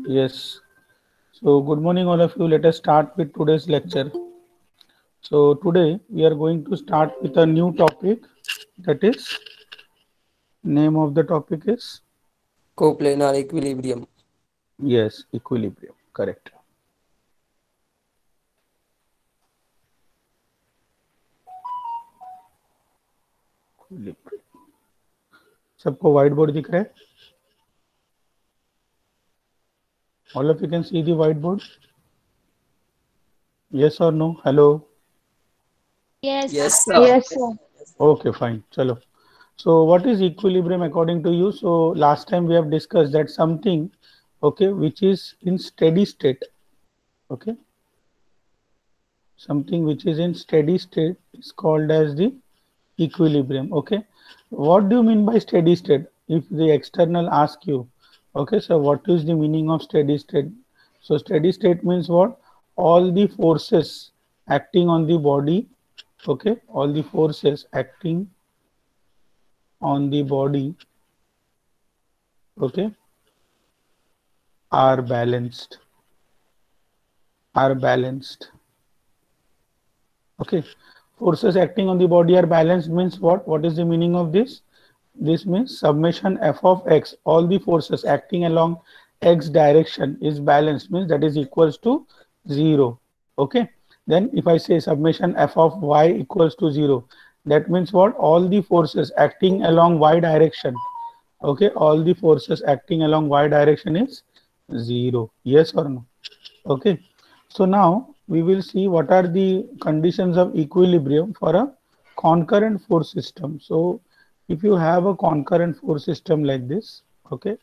Yes. So good morning all of you. Let us start with today's lecture. So today we are going to start with a new topic, that is, name of the topic is, Coplanar equilibrium. yes, equilibrium. Correct. Equilibrium. सबको white board दिख रहा है? All of you can see the whiteboard? Yes or no? Hello. Yes, Yes. sir. Yes, sir. Okay, fine. Chalo. So what is equilibrium according to you? So last time we have discussed that something, okay, which is in steady state, okay, something which is in steady state is called as the equilibrium. Okay, what do you mean by steady state? If the external ask you, okay, so what is the meaning of steady state? So steady state means what? All the forces acting on the body, okay, all the forces acting on the body, okay, are balanced, are balanced. Okay, forces acting on the body are balanced means what is the meaning of this? This means summation f of x, all the forces acting along x direction is balanced, means that is equals to 0. Okay, then if I say summation f of y equals to 0, that means what? All the forces acting along y direction, okay, all the forces acting along y direction is 0. Yes or no? Okay, so now we will see what are the conditions of equilibrium for a concurrent force system. So if you have a concurrent force system like this, okay,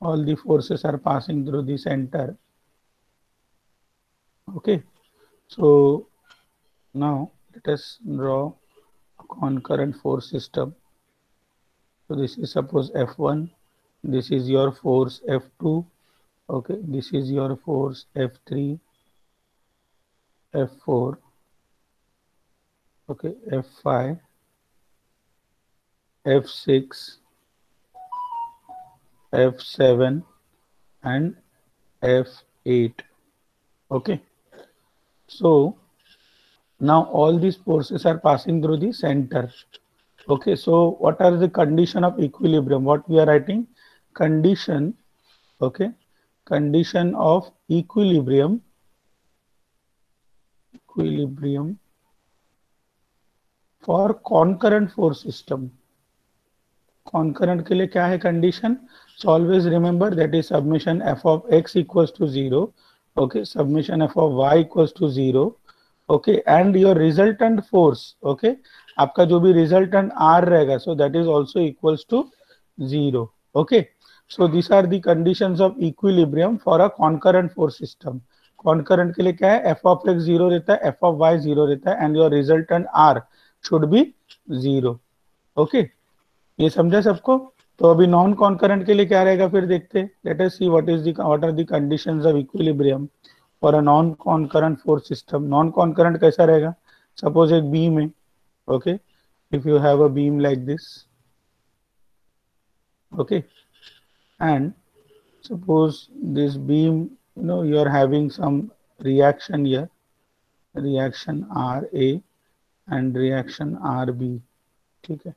all the forces are passing through the center. Okay, so now let us draw a concurrent force system. So this is suppose F1, this is your force F2, okay, this is your force F3, F4, okay, F5, F6, F7 and F8. Okay, so now all these forces are passing through the center. Okay, so what are the condition of equilibrium? What we are writing? Condition, okay, condition of equilibrium, equilibrium for concurrent force system. Concurrent के लिए क्या है condition? So always remember that is summation f of x equals to 0, okay, summation f of y equals to 0, okay, and your resultant force, okay, आपका जो भी resultant r रहेगा, so that is also equals to 0. Okay, so these are the conditions of equilibrium for a concurrent force system. Concurrent के लिए क्या है? f of x 0 रहता है, f of y 0 रहता है, and your resultant r should be 0. Okay, ये समझा सबको? तो अभी नॉन कॉन्करेंट के लिए क्या रहेगा फिर देखते हैं. Let us see what are the conditions of equilibrium for a non concurrent force system. Non concurrent कैसा रहेगा? सपोज एक बीम है, okay, if you have a beam like this, okay, and suppose this beam, you know, you are having some reaction here, reaction RA and reaction RB, ठीक है,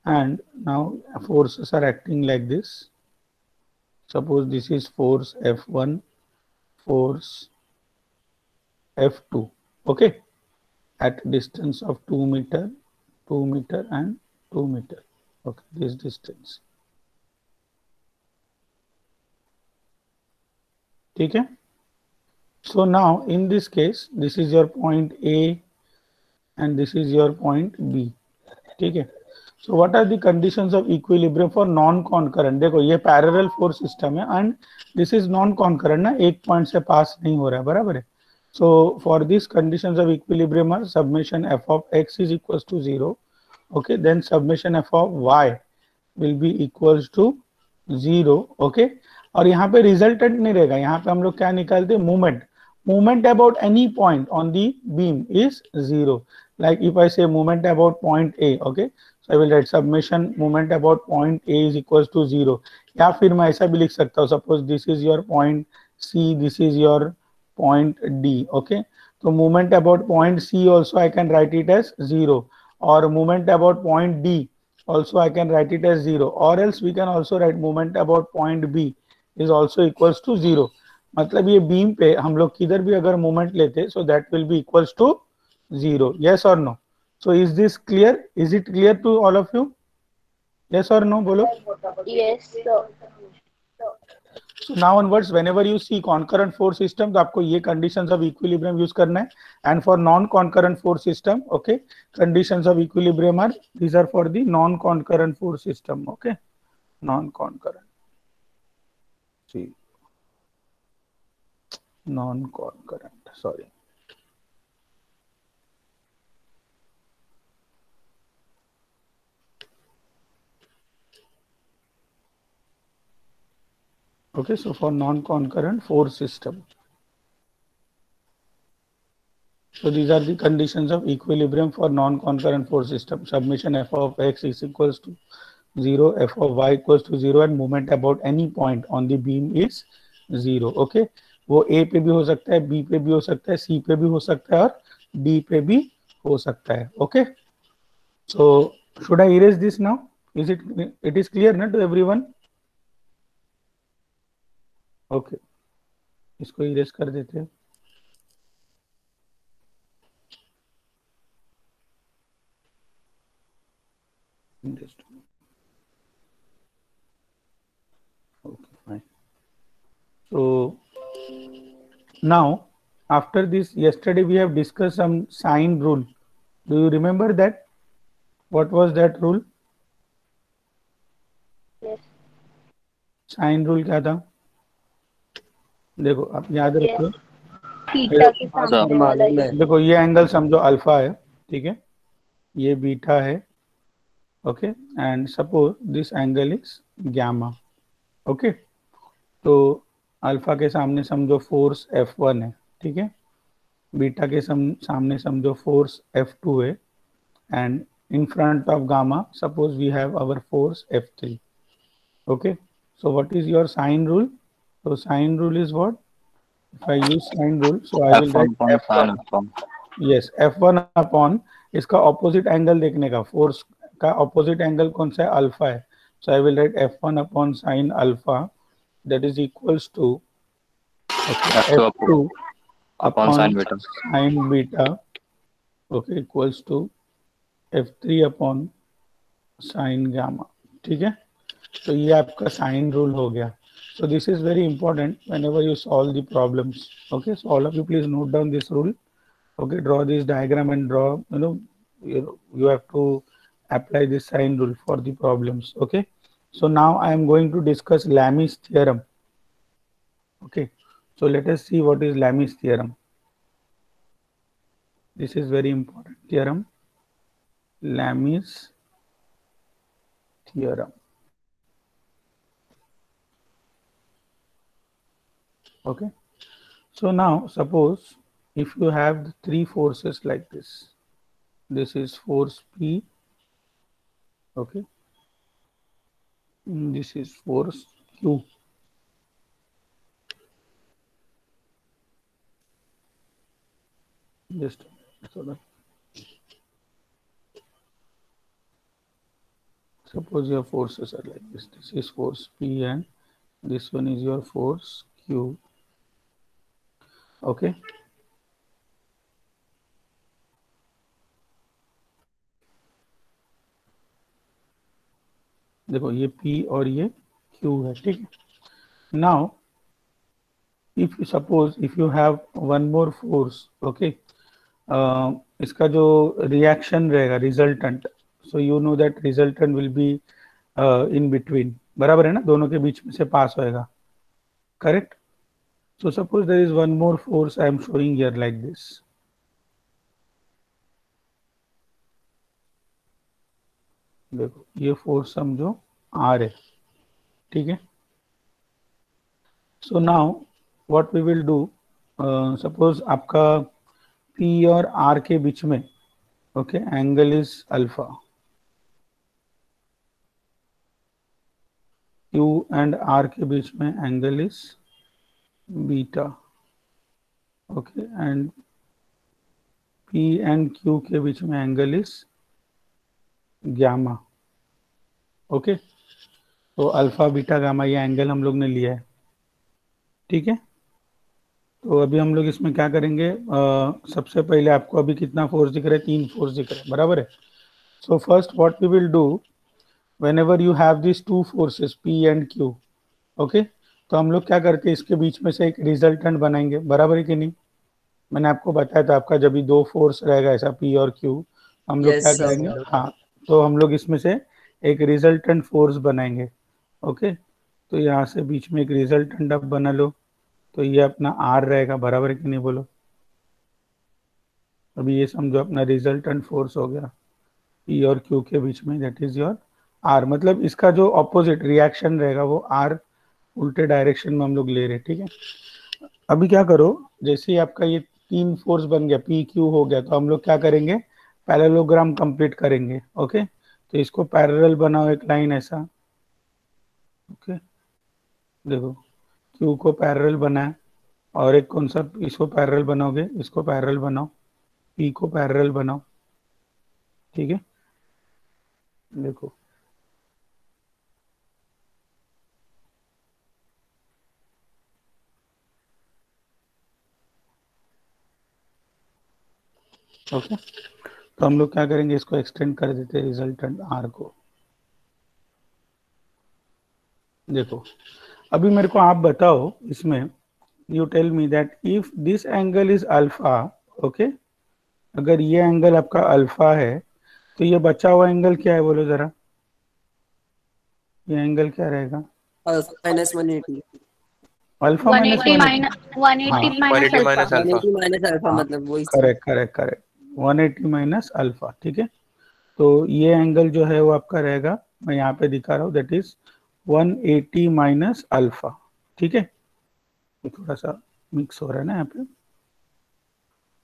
and now forces are acting like this. Suppose this is force F1, force F2, okay, at distance of 2 meter, 2 meter and 2 meter, okay, this distance, ठीक है. So now in this case this is your point A and this is your point B, ठीक है. So what are the conditions of equilibrium for non concurrent? देखो ये parallel force system है and this is non concurrent ना, एक point से pass नहीं हो रहा है, बराबर है. So for these conditions of equilibrium are summation f of x is equals to 0, okay, then summation f of y will be equals to 0, okay. और यहाँ पे resultant नहीं रहेगा, यहाँ पे हम लोग क्या निकालते हैं? Moment. Moment about any point on the beam is 0. Like if I say moment about point A, okay, So I will write summation moment about point A is equals to 0. या फिर मैं ऐसा भी लिख सकता हूँ, suppose this is your point C, this is your point D. Okay, so moment about point C also I can write it as 0, or moment about point D also I can write it as 0, or else we can also write moment about point B is also equals to 0. मतलब ये beam पे हम लोग किधर भी अगर moment लेते so that will be equals to 0. Yes or no? So is this clear? Is it clear to all of you? Yes or no? Bolo. Yes, sir. So now onwards, whenever you see concurrent force system, तो आपको ये conditions of equilibrium use करना है. And for non-concurrent force system, okay, conditions of equilibrium are, these are for the non-concurrent force system. Okay, non-concurrent. See, non-concurrent. Sorry. Okay, so for non-concurrent force system. So these are the conditions of equilibrium for non-concurrent force system. Submission f of x is equals to 0, f of y equals to 0, and moment about any point on the beam is 0. Okay, वो A पे भी हो सकता है, B पे भी हो सकता है, C पे भी हो सकता है, और D पे भी हो सकता है. Okay, so should I erase this now? It is clear ना to everyone? Okay, इसको erase कर देते हैं. Okay, fine. So now after this, yesterday we have discussed some sine rule. Do you remember that? What was that rule? Yes. Sine rule क्या था? देखो आप याद रखो, थीटा के सामने वाला ये. देखो ये एंगल समझो अल्फा है, ठीक है, ये बीटा है. Okay, and suppose this angle is gamma. Okay, तो अल्फा के सामने समझो फोर्स F1 है, ठीक है, बीटा के सामने समझो फोर्स F2 है, and in front of gamma suppose we have our force F3. Okay, so what is your sine rule? So sine rule is what? If I use sine rule, so I will write F1. Yes, F1 upon, इसका opposite angle देखने का, force का opposite angle कौन सा है? Alpha है. So I will write F1 upon sine alpha, that is equals to F2 upon sine beta, okay, equals to F3 upon sin gamma. ठीक है, तो ये आपका साइन रूल हो गया. So this is very important whenever you solve the problems. Okay, so all of you please note down this rule. Okay, draw this diagram and draw, you have to apply this sine rule for the problems. Okay, so now I am going to discuss Lami's theorem. Okay, so let us see what is Lami's theorem. This is very important theorem, Lami's theorem. Okay, so now suppose if you have three forces like this, this is force P, okay, this is force Q, just so that suppose your forces are like this, this is force P and this one is your force Q. Okay, देखो ये P और ये Q है, ठीक है. Now if you suppose if you have one more force, okay, इसका जो reaction रहेगा resultant, so you know that resultant will be in between, बराबर है ना, दोनों के बीच में से पास होएगा, correct. So suppose there is one more force I am showing here like this. देखो ये फोर्स समझो R है, ठीक है. So now what we will do, suppose आपका P और R के बीच में, okay, angle is alpha. Q and R के बीच में angle is beta, okay, and P and Q के बीच में एंगल इज गामा, ओके। तो अल्फा बीटा गामा ये एंगल हम लोग ने लिया है, ठीक है। तो अभी हम लोग इसमें क्या करेंगे, सबसे पहले आपको अभी कितना फोर्स दिख रहा है, 3 फोर्स दिख रहा है, बराबर है। So first what we will do, whenever you have these two forces P and Q, okay, तो हम लोग क्या करते हैं, इसके बीच में से एक रिजल्टेंट बनाएंगे, बराबर है कि नहीं। मैंने आपको बताया था, आपका जब भी दो फोर्स रहेगा ऐसा P और Q, हम लोग क्या Yes, करेंगे, sir. हाँ, तो हम लोग इसमें से एक रिजल्टेंट फोर्स बनाएंगे, ओके। तो यहाँ से बीच में एक रिजल्टेंट आप बना लो, तो ये अपना R रहेगा, बराबर है कि नहीं, बोलो। अभी ये समझो अपना रिजल्टेंट फोर्स हो गया P और Q के बीच में, दैट इज योर R, मतलब इसका जो ऑपोजिट रिएक्शन रहेगा वो R उल्टे डायरेक्शन में हम लोग ले रहे हैं, ठीक है। अभी क्या करो, जैसे ही आपका ये 3 फोर्स बन गया, P Q हो गया, तो हम लोग क्या करेंगे, पैरेललोग्राम कंप्लीट करेंगे, ओके। तो इसको पैरेलल बनाओ, एक लाइन ऐसा, ओके। देखो Q को पैरेलल बनाए, और एक कौन सा, इसको पैरेलल बनाओगे, इसको पैरेलल बनाओ, P को पैरेलल बनाओ, ठीक है। देखो ओके, तो हम लोग क्या करेंगे, इसको एक्सटेंड कर देते हैं रिजल्टेंट R को। देखो अभी मेरे को आप बताओ इसमें, you tell me that if this angle is alpha, okay, अगर ये एंगल आपका अल्फा है, तो ये बचा हुआ एंगल क्या है, बोलो जरा, ये एंगल क्या रहेगा, Minus 180. Alpha minus 180 minus 180 minus 180 alpha. minus alpha. 180 minus alpha हाँ, मतलब वही चीज. Correct correct correct, 180 minus alpha, ठीक है। तो ये एंगल जो है वो आपका रहेगा, मैं यहाँ पे दिखा रहा हूँ, दैट इज 180 माइनस अल्फा, ठीक है। तो थोड़ा सा मिक्स हो रहा है ना यहाँ पे,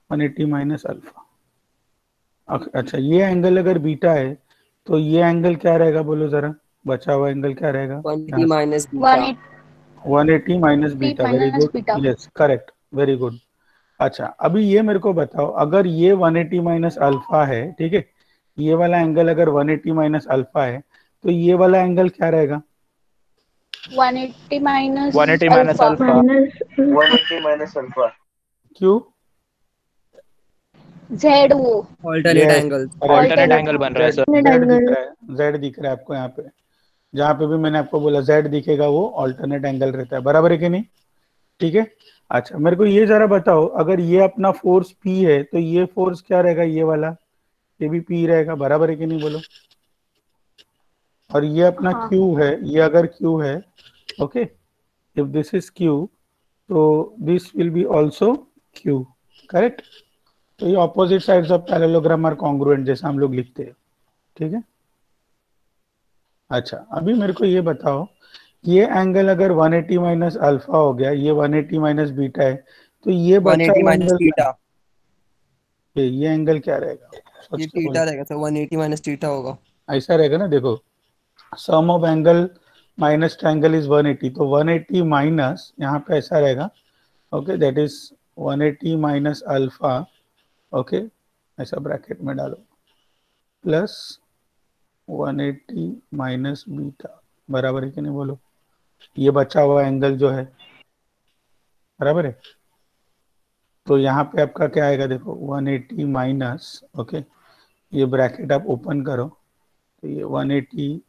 180 माइनस अल्फा। अच्छा, ये एंगल अगर बीटा है, तो ये एंगल क्या रहेगा, बोलो जरा, बचा हुआ एंगल क्या रहेगा, 180 minus beta. 180 minus beta, very minus good, beta. Yes correct, very good. अच्छा, अभी ये मेरे को बताओ, अगर ये 180 माइनस अल्फा है, ठीक है, ये वाला एंगल अगर 180 माइनस अल्फा है, तो ये वाला एंगल क्या रहेगा, 180 minus 180 minus alpha. 180 minus alpha. क्यों, Z वो Alternate yes angles. Alternate angle बन रहा है सर. जेड दिख रहा है, जेड दिख रहा है आपको यहाँ पे, जहाँ पे भी मैंने आपको बोला जेड दिखेगा वो ऑल्टरनेट एंगल रहता है, बराबर है कि नहीं, ठीक है। अच्छा, मेरे को ये जरा बताओ, अगर ये अपना फोर्स P है, तो ये फोर्स क्या रहेगा, ये वाला, ये भी P रहेगा, बराबर है कि नहीं, बोलो। और ये अपना हाँ। Q है, ये अगर Q है, okay, if this is Q, तो this will be also Q, correct. तो ये opposite sides of parallelogram are congruent, जैसा हम लोग लिखते हैं, ठीक है। अच्छा, अभी मेरे को ये बताओ, ये एंगल अगर 180 माइनस अल्फा हो गया, ये 180 माइनस बीटा है, तो ये बचा 180 हुआ minus एंगल क्या theta. है, ये एंगल क्या रहेगा, सोच ये के theta बोलो। रहेगा सर. 180 minus theta होगा. ऐसा रहेगा ना, देखो, sum of angle minus triangle is 180, तो 180 माइनस यहाँ पे ऐसा रहेगा, okay, that is 180 minus alpha, okay, ऐसा ब्रैकेट में डालो, प्लस 180 माइनस बीटा, बराबर है कि नहीं, बोलो। ये बचा हुआ एंगल जो है, बराबर है। तो यहाँ पे आपका क्या आएगा, देखो 180 माइनस, ओके, ये ब्रैकेट आप ओपन करो, तो ये 180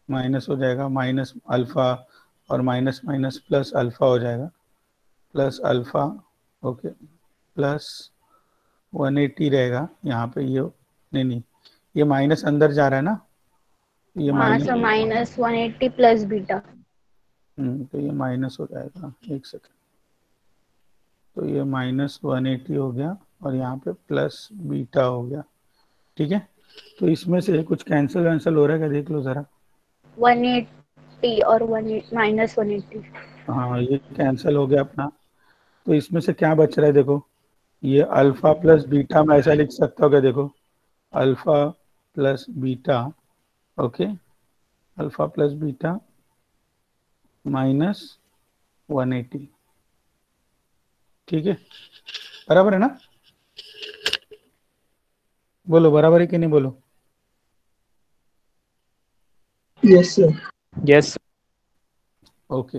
माइनस हो जाएगा, माइनस अल्फा, और माइनस माइनस प्लस अल्फा हो जाएगा, प्लस अल्फा, ओके, प्लस 180 रहेगा यहाँ पे, ये नहीं नहीं, ये माइनस अंदर जा रहा है ना, ये हाँ minus, sir minus 180 plus beta. तो ये माइनस हो जाएगा, एक सेकेंड, तो ये माइनस 180 हो गया, और यहाँ पे प्लस बीटा हो गया, ठीक है। तो इसमें से कुछ कैंसिल वैंसिल हो रहा है क्या, देख लो जरा। 180 और 180 minus 180. हाँ, ये कैंसिल हो गया अपना, तो इसमें से क्या बच रहा है, देखो, ये अल्फा प्लस बीटा में ऐसा लिख सकता हो क्या, देखो, alpha plus beta, okay, alpha plus beta minus 180। ठीक है, बराबर है ना? बोलो बराबर है कि नहीं बोलो। Yes sir. Yes. ओके,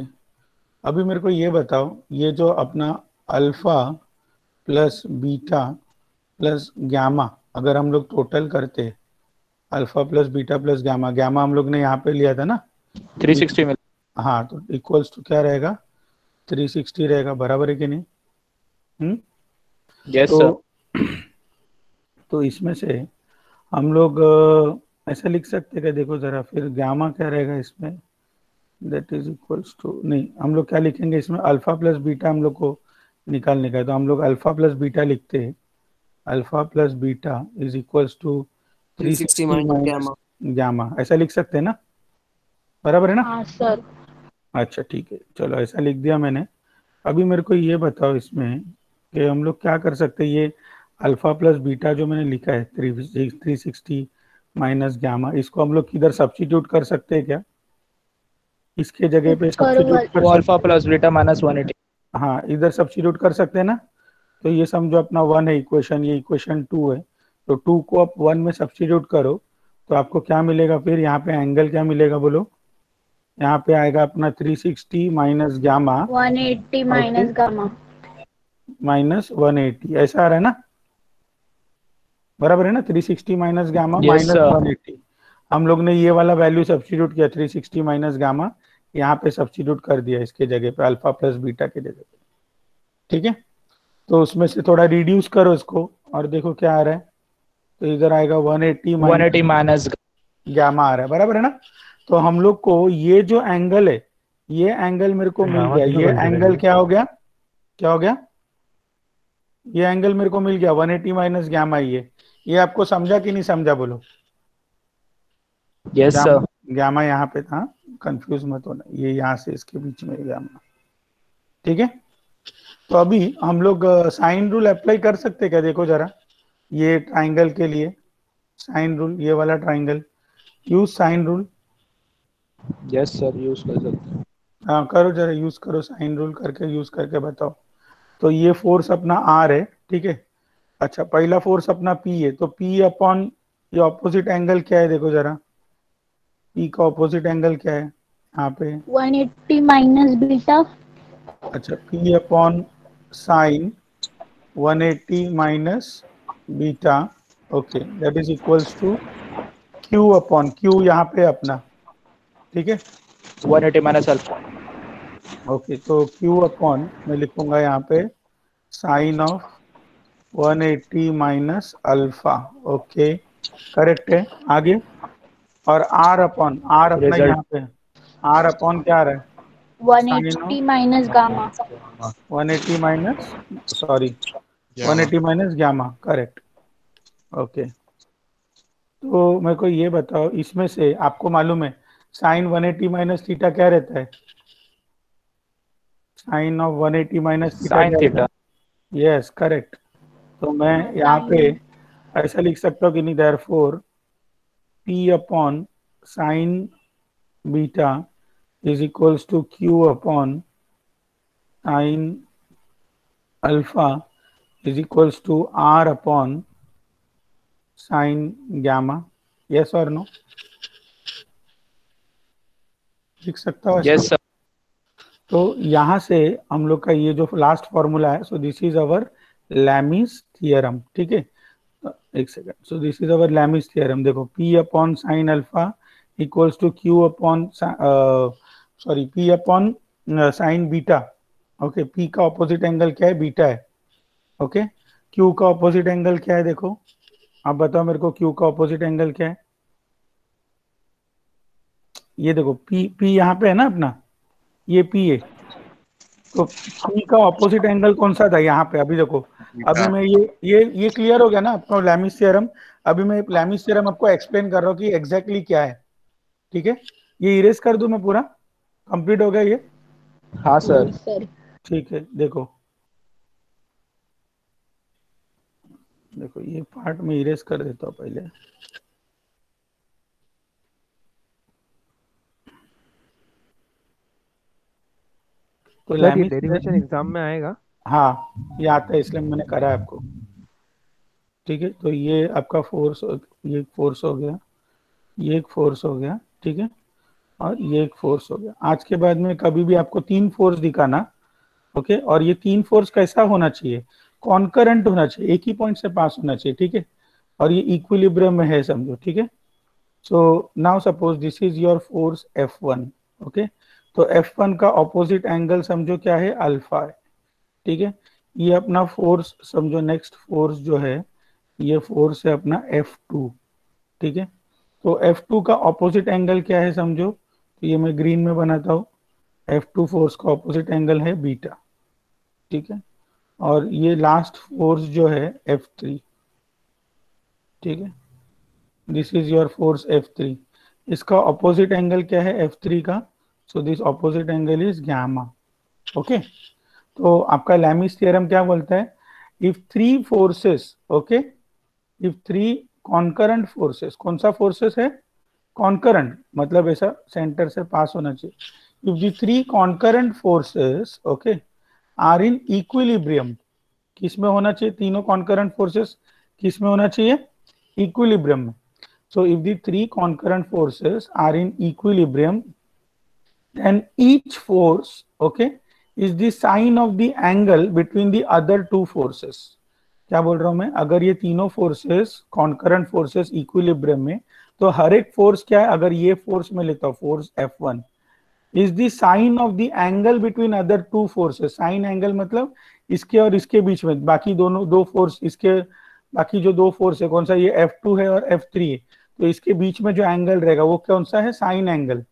अभी मेरे को ये बताओ, ये जो अपना alpha plus beta plus gamma, अगर हम लोग टोटल करते, alpha plus beta plus gamma, gamma हम लोग ने यहाँ पे लिया था ना, 360 मिल। हाँ, तो इक्वल्स टू क्या रहेगा, 360 रहेगा, बराबर है कि नहीं? Yes sir. तो तो इसमें से हम लोग ऐसा लिख सकते हैं, देखो जरा, फिर गामा क्या रहेगा इसमें, दैट इज इक्वल्स टू, नहीं हम लोग क्या लिखेंगे इसमें, अल्फा प्लस बीटा हम लोग को निकालने का है, तो हम लोग अल्फा प्लस बीटा लिखते हैं, alpha plus beta is equals to 360 360 minus minus gamma. Gamma, ऐसा लिख सकते हैं ना, बराबर है ना? हाँ सर। अच्छा ठीक है, चलो ऐसा लिख दिया मैंने। अभी मेरे को ये बताओ इसमें कि हम लोग क्या कर सकते हैं, ये अल्फा प्लस बीटा जो मैंने लिखा है 360 माइनस गामा, इसको हम लोग किधर सब्स्टिट्यूट कर सकते हैं क्या, इसके जगह पे ऊपर सब्स्टिट्यूट कर वो अल्फा सकते प्लस बीटा माइनस 180। हैं? हाँ, इधर सब्स्टिट्यूट कर सकते हैं ना। तो ये समझो अपना 1 है इक्वेशन, ये इक्वेशन 2 है, तो 2 को आप 1 में सब्स्टिट्यूट करो तो आपको क्या मिलेगा, फिर यहाँ पे एंगल क्या मिलेगा बोलो, यहाँ पे आएगा अपना 360 minus gamma, 180 okay, minus gamma. Minus 180, ऐसा आ रहा है ना, बराबर है ना, 360 minus gamma Yes minus sir. 180। हम लोग ने ये वाला वैल्यू सब्स्टिट्यूट किया, 360 माइनस गामा यहाँ पे सब्स्टिट्यूट कर दिया इसके जगह पे, अल्फा प्लस बीटा के जगह पे। ठीक है, तो उसमें से थोड़ा रिड्यूस करो इसको और देखो क्या आ रहा है, तो इधर आएगा 180 माइनस 180 माइनस। गामा आ रहा है, बराबर है ना? तो हम लोग को ये जो एंगल है, ये एंगल मेरे को मिल गया, ये एंगल क्या हो गया, क्या हो गया, ये एंगल मेरे को मिल गया 180 माइनस गामा। ये आपको समझा कि नहीं समझा बोलो। Yes sir. गामा यहाँ पे था, कंफ्यूज मत होना, ये यहाँ से इसके बीच में गामा। ठीक है, तो अभी हम लोग साइन रूल अप्लाई कर सकते हैं क्या, देखो जरा, ये ट्राइंगल के लिए साइन रूल, ये वाला triangle, use sine rule. Yes sir, use कर सकते हैं। हाँ करो जरा, यूज करो साइन रूल, करके यूज करके बताओ। तो ये फोर्स अपना आर है, ठीक है। अच्छा, पहला फोर्स अपना पी है, तो पी अपॉन ये ऑपोजिट एंगल क्या है, देखो जरा, पी का ऑपोजिट एंगल क्या है यहाँ पे। 180 माइनस बीटा। अच्छा, P upon sine 180 minus beta, okay, that is equals to Q upon, Q यहाँ पे अपना, ठीक है, 180 माइनस अल्फा। ओके, तो क्यू अपॉन मैं लिखूंगा यहाँ पे sine of 180 minus alpha, okay, correct है। आगे, और आर अपॉन, आर अपना रिजल्ट यहाँ पे, आर अपॉन क्या आ रहा है, sine 180 of minus gamma. 180 minus, sorry, 180 minus gamma, correct, okay. तो मेरे को ये बताओ, इसमें से आपको मालूम है साइन 180 माइनस थीटा क्या रहता है, sine of 180 minus theta sine क्या रहता थीटा। है, यस करेक्ट। तो मैं हाँ यहाँ पे साइन। ऐसा लिख सकता हूँ कि नहीं, therefore P upon sine beta is equals to q upon sin alpha is equals to r upon sin gamma, yes or no, लिख सकता हूँ ऐसा। Yes sir. तो यहाँ से हम लोग का ये जो लास्ट फॉर्मूला है, so this is our Lami's theorem, ठीक है। एक second, so this is our Lami's theorem, देखो p upon sine alpha equals to q upon, sorry, p upon sine beta, okay, p का ऑपोजिट एंगल क्या है, beta है, okay. q का opposite angle क्या है, देखो आप बताओ मेरे को, q का ऑपोजिट एंगल क्या है, ये देखो p यहाँ पे है ना अपना, ये p है, तो p का ऑपोजिट एंगल कौन सा था यहाँ पे, अभी देखो, अभी मैं ये क्लियर हो गया ना आपको लैमिस थ्योरम। अभी मैं लैमिस थ्योरम आपको एक्सप्लेन कर रहा हूँ कि एग्जैक्टली क्या है, ठीक है। ये इरेज कर दूं मैं पूरा, कंप्लीट हो गया ये, हाँ सर। Yes sir. ठीक है। देखो देखो ये पार्ट में इरेज कर देता हूँ पहले, तो सर ये लैमिस, डेरिवेशन एग्जाम में आएगा? हाँ ये आता है इसलिए मैंने करा है आपको। ठीक है, तो ये आपका फोर्स, ये एक फोर्स हो गया, ये एक फोर्स हो गया, ठीक है, और ये एक फोर्स हो गया। आज के बाद में कभी भी आपको तीन फोर्स दिखाना, ओके, और ये तीन फोर्स कैसा होना चाहिए, कॉन्करेंट होना चाहिए, एक ही पॉइंट से पास होना चाहिए, ठीक है, और ये इक्विलिब्रियम में है समझो, ठीक है। So now suppose this is your force F1, okay, तो F1 का ऑपोजिट एंगल समझो क्या है, अल्फा है, ठीक है। ये अपना फोर्स समझो, नेक्स्ट फोर्स जो है ये फोर्स है अपना F2, ठीक है। तो F2 का ऑपोजिट एंगल क्या है समझो, तो ये मैं ग्रीन में बनाता हूँ, F2 फोर्स का ऑपोजिट एंगल है बीटा, ठीक है। और ये लास्ट फोर्स जो है F3, ठीक है, this is your force F3, इसका ऑपोजिट एंगल क्या है F3 का, so this opposite angle is gamma, okay. तो आपका लैमिस थ्योरम क्या बोलता है, if three forces, okay, if three concurrent forces, कौन सा फोर्सेस है, कॉन्करेंट, मतलब ऐसा सेंटर से पास होना चाहिए, if the three concurrent forces, okay, are in equilibrium, किस में होना चाहिए, तीनों कॉन्करेंट फोर्सेस किस में होना चाहिए, इक्विलिब्रियम में। So if the three concurrent forces are in equilibrium, then each force, okay, is the sign of the angle between the other two forces। क्या बोल रहा हूं मैं, अगर ये तीनों फोर्सेस कॉन्करेंट फोर्सेस इक्विलिब्रियम में, तो हर एक फोर्स क्या है, अगर ये फोर्स में लेता हूं force F1 is the sine of the angle between other two forces, sine angle मतलब इसके और इसके बीच में, बाकी दोनों दो फोर्स, इसके बाकी जो दो फोर्स है कौन सा, ये F2 है और F3 है, तो इसके बीच में जो एंगल रहेगा वो कौन सा है, sign angle,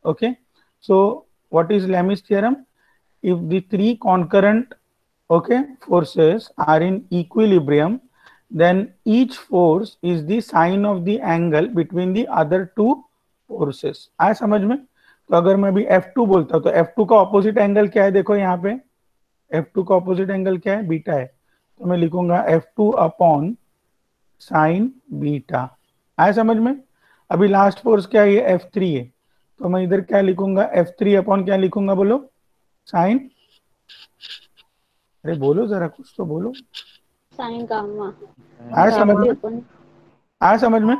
okay. So what is Lami's theorem? If the three concurrent, okay, forces are in equilibrium, then each force is the sine of the angle between the other two forces। आया समझ में। तो अगर मैं अभी F2 बोलता हूं तो F2 का ऑपोजिट एंगल क्या है, देखो यहाँ पे F2 का ऑपोजिट एंगल क्या है, बीटा है, तो मैं लिखूंगा F2 अपॉन साइन बीटा। आया समझ में। अभी लास्ट फोर्स क्या है, ये F3 है, तो मैं इधर क्या लिखूंगा, F3 अपॉन क्या लिखूंगा, बोलो, साइन, अरे बोलो जरा कुछ तो बोलो, साइन गामा। आया समझ में, अपन आया समझ में।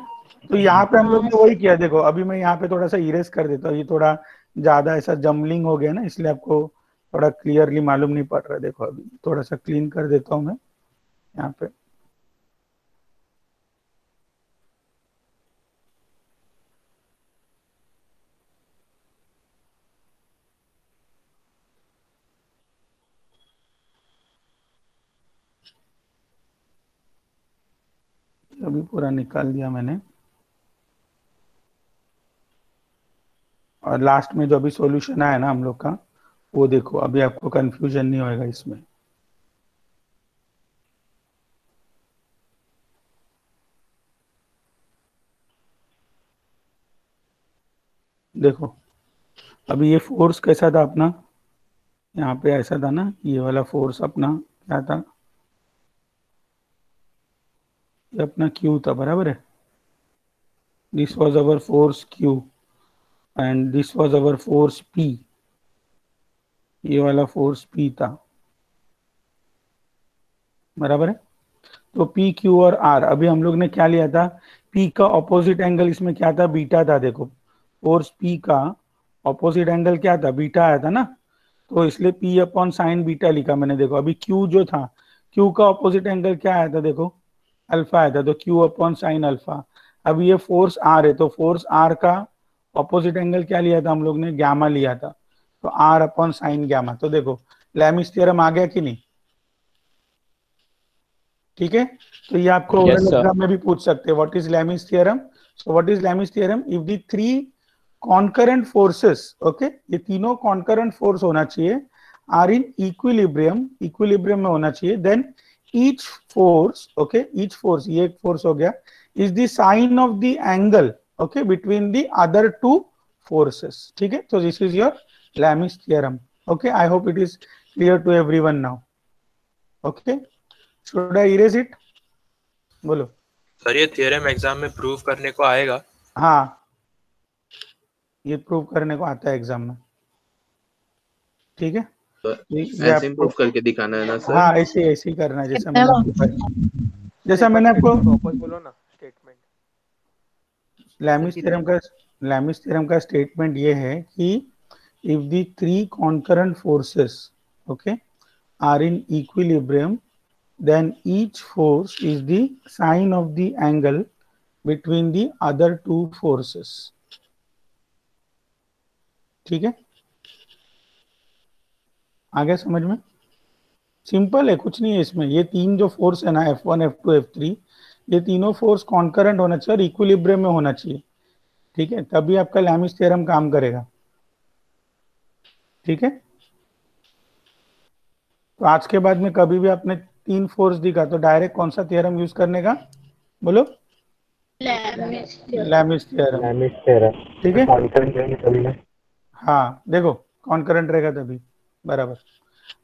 तो यहाँ पे हम लोग हाँ ने वही किया, देखो अभी मैं यहाँ पे थोड़ा सा इरेज कर देता हूँ, ये थोड़ा ज्यादा ऐसा जम्बलिंग हो गया ना, इसलिए आपको थोड़ा क्लियरली मालूम नहीं पड़ रहा है। देखो अभी थोड़ा सा क्लीन कर देता हूँ मैं यहाँ पे, अभी पूरा निकाल दिया मैंने। और लास्ट में जो अभी सॉल्यूशन आया ना हम लोग का, वो देखो, अभी आपको कंफ्यूजन नहीं होएगा इसमें। देखो अभी ये फोर्स कैसा था अपना, यहाँ पे ऐसा था ना, ये वाला फोर्स अपना क्या था, ये अपना Q था, बराबर है, this was our force Q and this was our force P, ये वाला फोर्स P था, बराबर है। तो P, Q और R, अभी हम लोग ने क्या लिया था, P का ऑपोजिट एंगल इसमें क्या था, बीटा था। देखो फोर्स P का ऑपोजिट एंगल क्या था, बीटा आया था ना, तो इसलिए P अपॉन साइन बीटा लिखा मैंने। देखो अभी Q जो था, Q का ऑपोजिट एंगल क्या आया था, देखो अल्फा आया था, तो Q अपॉन साइन अल्फा। अब ये फोर्स R है, तो फोर्स R का ऑपोजिट एंगल क्या लिया था हम लोग ने, गैमा लिया था, तो R अपॉन साइन गैमा। तो देखो लैमिस थ्योरम आ गया कि नहीं, ठीक है। तो ये आपको ओरल एग्जाम में भी पूछ सकते हैं, what is Lami's theorem. So what is Lami's theorem, if the three concurrent forces, okay, ये तीनों कॉन्करेंट फोर्स होना चाहिए, आर इन इक्विलिब्रियम, इक्विलिब्रियम में होना चाहिए, then each force, okay, each force, ये एक फोर्स हो गया, is the sine of the angle, okay, between the other two forces, ठीक है। तो this is your Lami's theorem, okay. I hope it is clear to everyone now, okay. Should I erase it, बोलो। Sir ये theorem exam में prove करने को आएगा? हाँ ये प्रूव करने को आता है एग्जाम में, ठीक है। तो ये ऐसे आपको, इम्प्रूव करके दिखाना है ना सर? हाँ ऐसे ऐसे ही करना है जैसा मैंने आपको वापस बोलो ना स्टेटमेंट। लैमिस थ्योरम का स्टेटमेंट ये है कि if the three concurrent forces, okay, are in equilibrium, then each force is the sine of the angle between the other two forces. ठीक है, आ गया समझ में? सिंपल है, कुछ नहीं है इसमें। ये तीन जो फोर्स है ना, F1 F2 F3, ये तीनों फोर्स कॉन्करेंट होना चाहिए और इक्विलिब्रियम में होना चाहिए। ठीक है, तभी आपका लैमिस थ्योरम काम करेगा। ठीक है, तो आज के बाद में कभी भी आपने तीन फोर्स दिखा तो डायरेक्ट कौन सा थ्योरम यूज करने का, बोलो? Lami's theorem. ठीक है, हाँ देखो कॉन्करेंट रहेगा तभी, बराबर।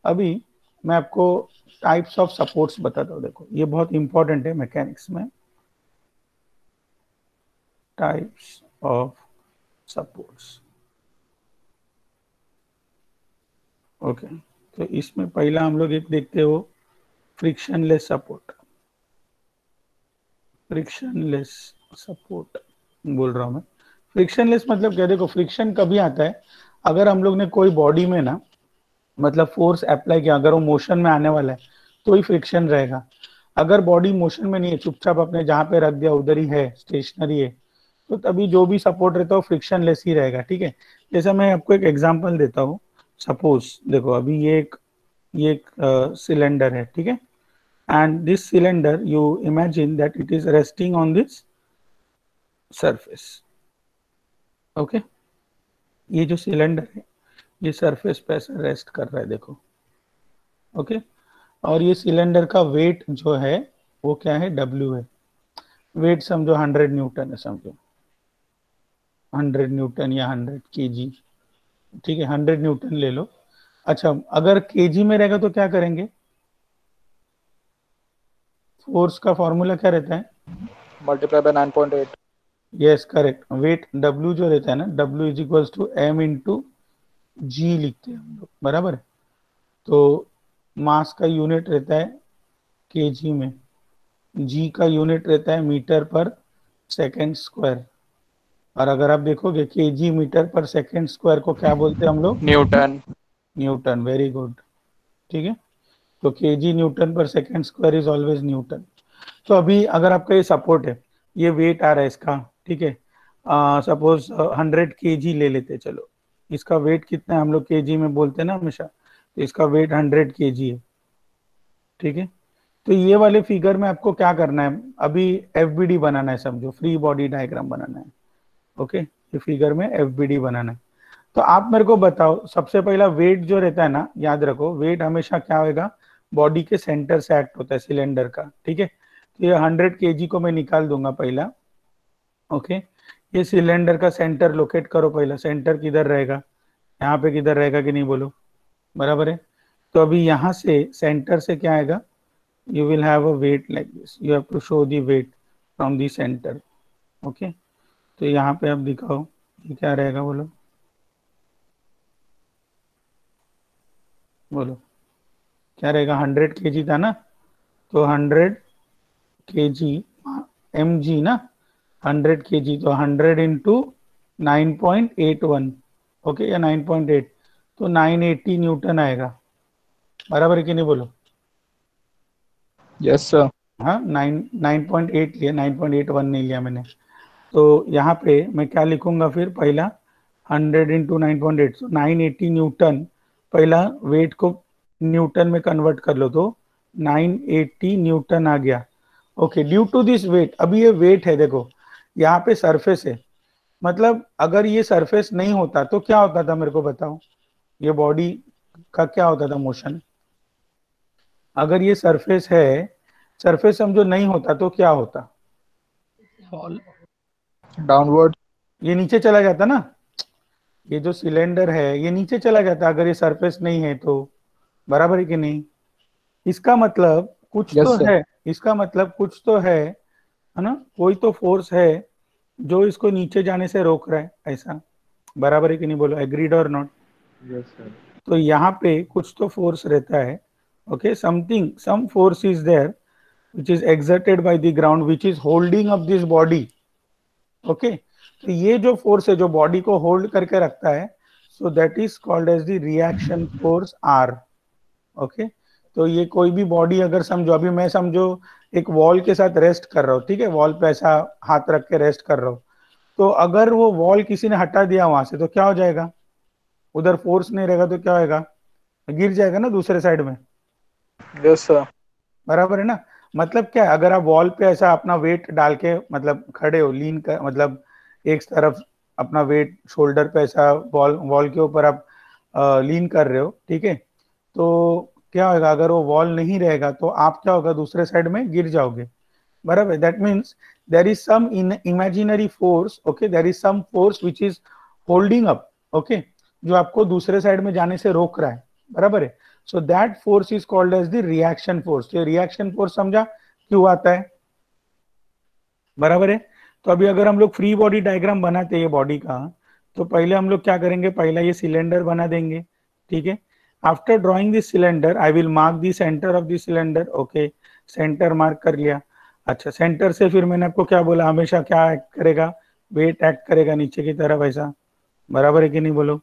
अभी मैं आपको टाइप्स ऑफ सपोर्ट्स बताता हूँ। देखो ये बहुत इंपॉर्टेंट है मैकेनिक्स में, टाइप्स ऑफ सपोर्ट्स। ओके, तो इसमें पहला हम लोग एक देखते हो, फ्रिक्शनलेस सपोर्ट। फ्रिक्शनलेस सपोर्ट बोल रहा हूं मैं। फ्रिक्शनलेस मतलब क्या? देखो फ्रिक्शन कभी आता है अगर हम लोग ने कोई बॉडी में ना, मतलब फोर्स अप्लाई किया, अगर वो मोशन में आने वाला है तो ही फ्रिक्शन रहेगा। अगर बॉडी मोशन में नहीं है, चुपचाप अपने जहां पे रख दिया उधर ही है, स्टेशनरी है, तो तभी जो भी सपोर्ट रहता है वो फ्रिक्शनलेस ही रहेगा। ठीक है, जैसा मैं आपको एक एग्जांपल देता हूँ। सपोज देखो अभी ये एक सिलेंडर है, ठीक है, and this cylinder you imagine that it is resting on this surface. okay, ये जो सिलेंडर है ये सरफेस पे ऐसा रेस्ट कर रहा है, देखो। ओके, और ये सिलेंडर का वेट जो है वो क्या है? W है। वेट समझो 100 न्यूटन है, समझो 100 न्यूटन या 100 kg। ठीक है, 100 न्यूटन ले लो। अच्छा, अगर kg में रहेगा तो क्या करेंगे? फोर्स का फॉर्मूला क्या रहता है? Multiply by 9.8। Yes correct. Weight W जो रहता है ना, W is equals to M into g लिखते हैं हम लोग, बराबर है। तो मास का यूनिट रहता है kg में, G का यूनिट रहता है मीटर पर सेकेंड स्क्वायर। और अगर आप देखोगे kg मीटर पर सेकेंड स्क्वायर को क्या बोलते हैं हम लोग? न्यूटन। Newton, very good. ठीक है, तो kg न्यूटन पर second square is always Newton. तो अभी अगर आपका ये सपोर्ट है, ये वेट आ रहा है इसका, ठीक है, सपोज 100 kg ले लेते, चलो इसका वेट कितना है हम लोग kg में बोलते हैं ना हमेशा, तो इसका वेट 100 kg है। ठीक है, तो ये वाले फिगर में आपको क्या करना है? अभी FBD बनाना है, समझो फ्री बॉडी डायग्राम बनाना है। ओके, ये फिगर में FBD बनाना है। तो आप मेरे को बताओ, सबसे पहला वेट जो रहता है ना, याद रखो वेट हमेशा क्या होगा? बॉडी के सेंटर से एक्ट होता है सिलेंडर का। ठीक है, तो ये 100 kg को मैं निकाल दूंगा पहला। ओके, ये सिलेंडर का सेंटर लोकेट करो पहला। सेंटर किधर रहेगा? यहाँ पे किधर रहेगा कि नहीं, बोलो? बराबर है। तो अभी यहाँ से सेंटर से क्या आएगा? You will have a weight like this, you have to show the weight from the centre. Okay, तो यहाँ पे आप दिखाओ ये क्या रहेगा, बोलो बोलो क्या रहेगा? 100 kg था ना, तो 100 kg mg ना, 100 kg, तो 100 इंटू 9.81, ओके, या 9.8, तो 980 न्यूटन आएगा। बराबर है कि नहीं, बोलो? Yes sir. हाँ, 9.8 लिया, 9.81 नहीं लिया मैंने। तो यहाँ पे मैं क्या लिखूंगा फिर? पहला 100 इंटू 9.8, तो 980 न्यूटन। पहला वेट को न्यूटन में कन्वर्ट कर लो, तो 980 न्यूटन आ गया। Okay, due to this weight, अभी ये वेट है, देखो यहाँ पे सरफेस है, मतलब अगर ये सरफेस नहीं होता तो क्या होता था, मेरे को बताओ? ये बॉडी का क्या होता था मोशन? अगर ये सरफेस है, सरफेस समझो नहीं होता तो क्या होता? डाउनवर्ड। ये नीचे चला जाता ना, ये जो सिलेंडर है ये नीचे चला जाता अगर ये सरफेस नहीं है तो। बराबर है कि नहीं? इसका मतलब कुछ Yes, तो sir. है, इसका मतलब कुछ तो है ना? कोई तो फोर्स है जो इसको नीचे जाने से रोक रहा है, ऐसा। बराबर है कि नहीं, बोलो? एग्रीड और नॉट? Yes, sir. तो यहाँ पे कुछ तो फोर्स रहता है, okay, something, some force is there which is exerted by the ground which is holding up this body, okay, तो ये जो फोर्स है जो बॉडी को होल्ड करके रखता है, so that is called as the reaction force R, okay. तो ये कोई भी बॉडी अगर समझो, अभी मैं समझो एक वॉल के साथ रेस्ट कर रहा हूँ, ठीक है, वॉल पे ऐसा हाथ रख के रेस्ट कर रहा हूँ, तो अगर वो वॉल किसी ने हटा दिया वहां से तो क्या हो जाएगा, उधर फोर्स नहीं रहेगा तो क्या होगा, गिर जाएगा ना दूसरे साइड में, Yes, sir. बराबर है ना। मतलब क्या है, अगर आप वॉल पे ऐसा अपना वेट डाल के मतलब खड़े हो, लीन कर, मतलब एक तरफ अपना वेट शोल्डर पे ऐसा वॉल वॉल के ऊपर आप लीन कर रहे हो, ठीक है, तो क्या होगा, अगर वो वॉल नहीं रहेगा तो आप क्या होगा, दूसरे साइड में गिर जाओगे, बराबर। That means there is some in imaginary force, okay, there is some force which is holding up, okay, जो आपको दूसरे साइड में जाने से रोक रहा है, बराबर है। So that force is called as the reaction force. ये रिएक्शन फोर्स समझा क्यों आता है, बराबर है। तो अभी अगर हम लोग फ्री बॉडी डायग्राम बनाते हैं बॉडी का, तो पहले हम लोग क्या करेंगे, पहले ये सिलेंडर बना देंगे, ठीक है। After drawing this cylinder I will mark the centre of this cylinder, okay, centre mark कर लिया। अच्छा, सेंटर से फिर मैंने आपको क्या बोला, हमेशा क्या एक्ट करेगा, वेट एक्ट करेगा नीचे की तरफ ऐसा, बराबर है कि नहीं बोलो।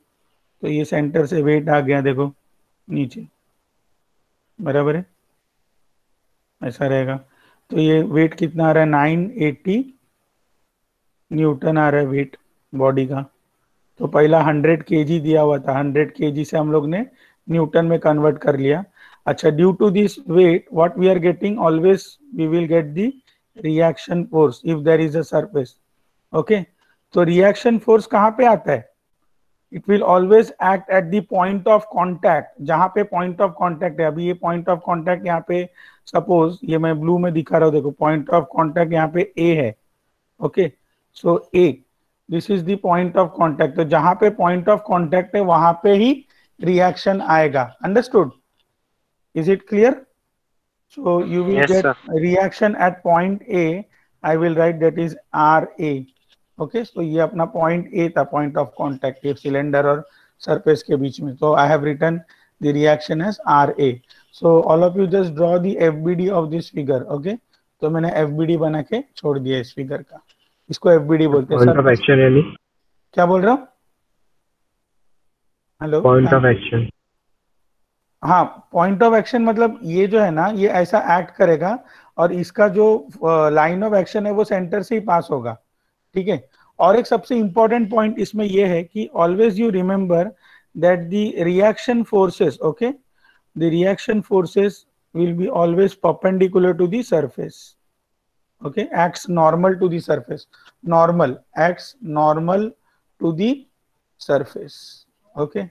तो ये सेंटर से वेट आ गया देखो नीचे, बराबर है, ऐसा रहेगा। तो ये वेट कितना आ रहा है, 980 न्यूटन आ रहा है वेट बॉडी का। तो पहला 100 केजी दिया हुआ था, 100 केजी से हम लोग ने न्यूटन में कन्वर्ट कर लिया। अच्छा, due to this weight what we are getting, always we will get the reaction force if there is a surface, okay. तो रिएक्शन फोर्स कहाँ पे आता है, it will always act at the point of contact, जहां पे point of contact है। अभी ये पॉइंट ऑफ कॉन्टैक्ट यहाँ पे सपोज ये मैं ब्लू में दिखा रहा हूँ, देखो पॉइंट ऑफ कॉन्टैक्ट यहाँ पे ए है, okay, so A, this is the point of contact. तो जहां पे पॉइंट ऑफ कॉन्टैक्ट है वहां पे ही रिएक्शन आएगा, understood, is it clear. So you will Yes, get sir. Reaction at point A, I will write that is R A, okay. तो ये अपना पॉइंट ए था, पॉइंट ऑफ कॉन्टैक्ट सिलेंडर और सरफेस के बीच में। तो I have written the reaction as R A. So all of you just draw the FBD of this figure, okay. तो मैंने एफबीडी बना के छोड़ दिया इस फिगर का, इसको एफबीडी बोलते हैं Point of सर। action, यानी क्या बोल रहा हूँ, हेलो, point of action. हाँ, पॉइंट ऑफ एक्शन मतलब ये जो है ना, ये ऐसा एक्ट करेगा और इसका जो लाइन ऑफ एक्शन है वो सेंटर से ही पास होगा, ठीक है। और एक सबसे इंपॉर्टेंट पॉइंट इसमें ये है कि always you remember that the reaction forces, okay, the reaction forces will be always perpendicular to the surface, okay, acts normal to the surface, normal acts normal to the surface, okay.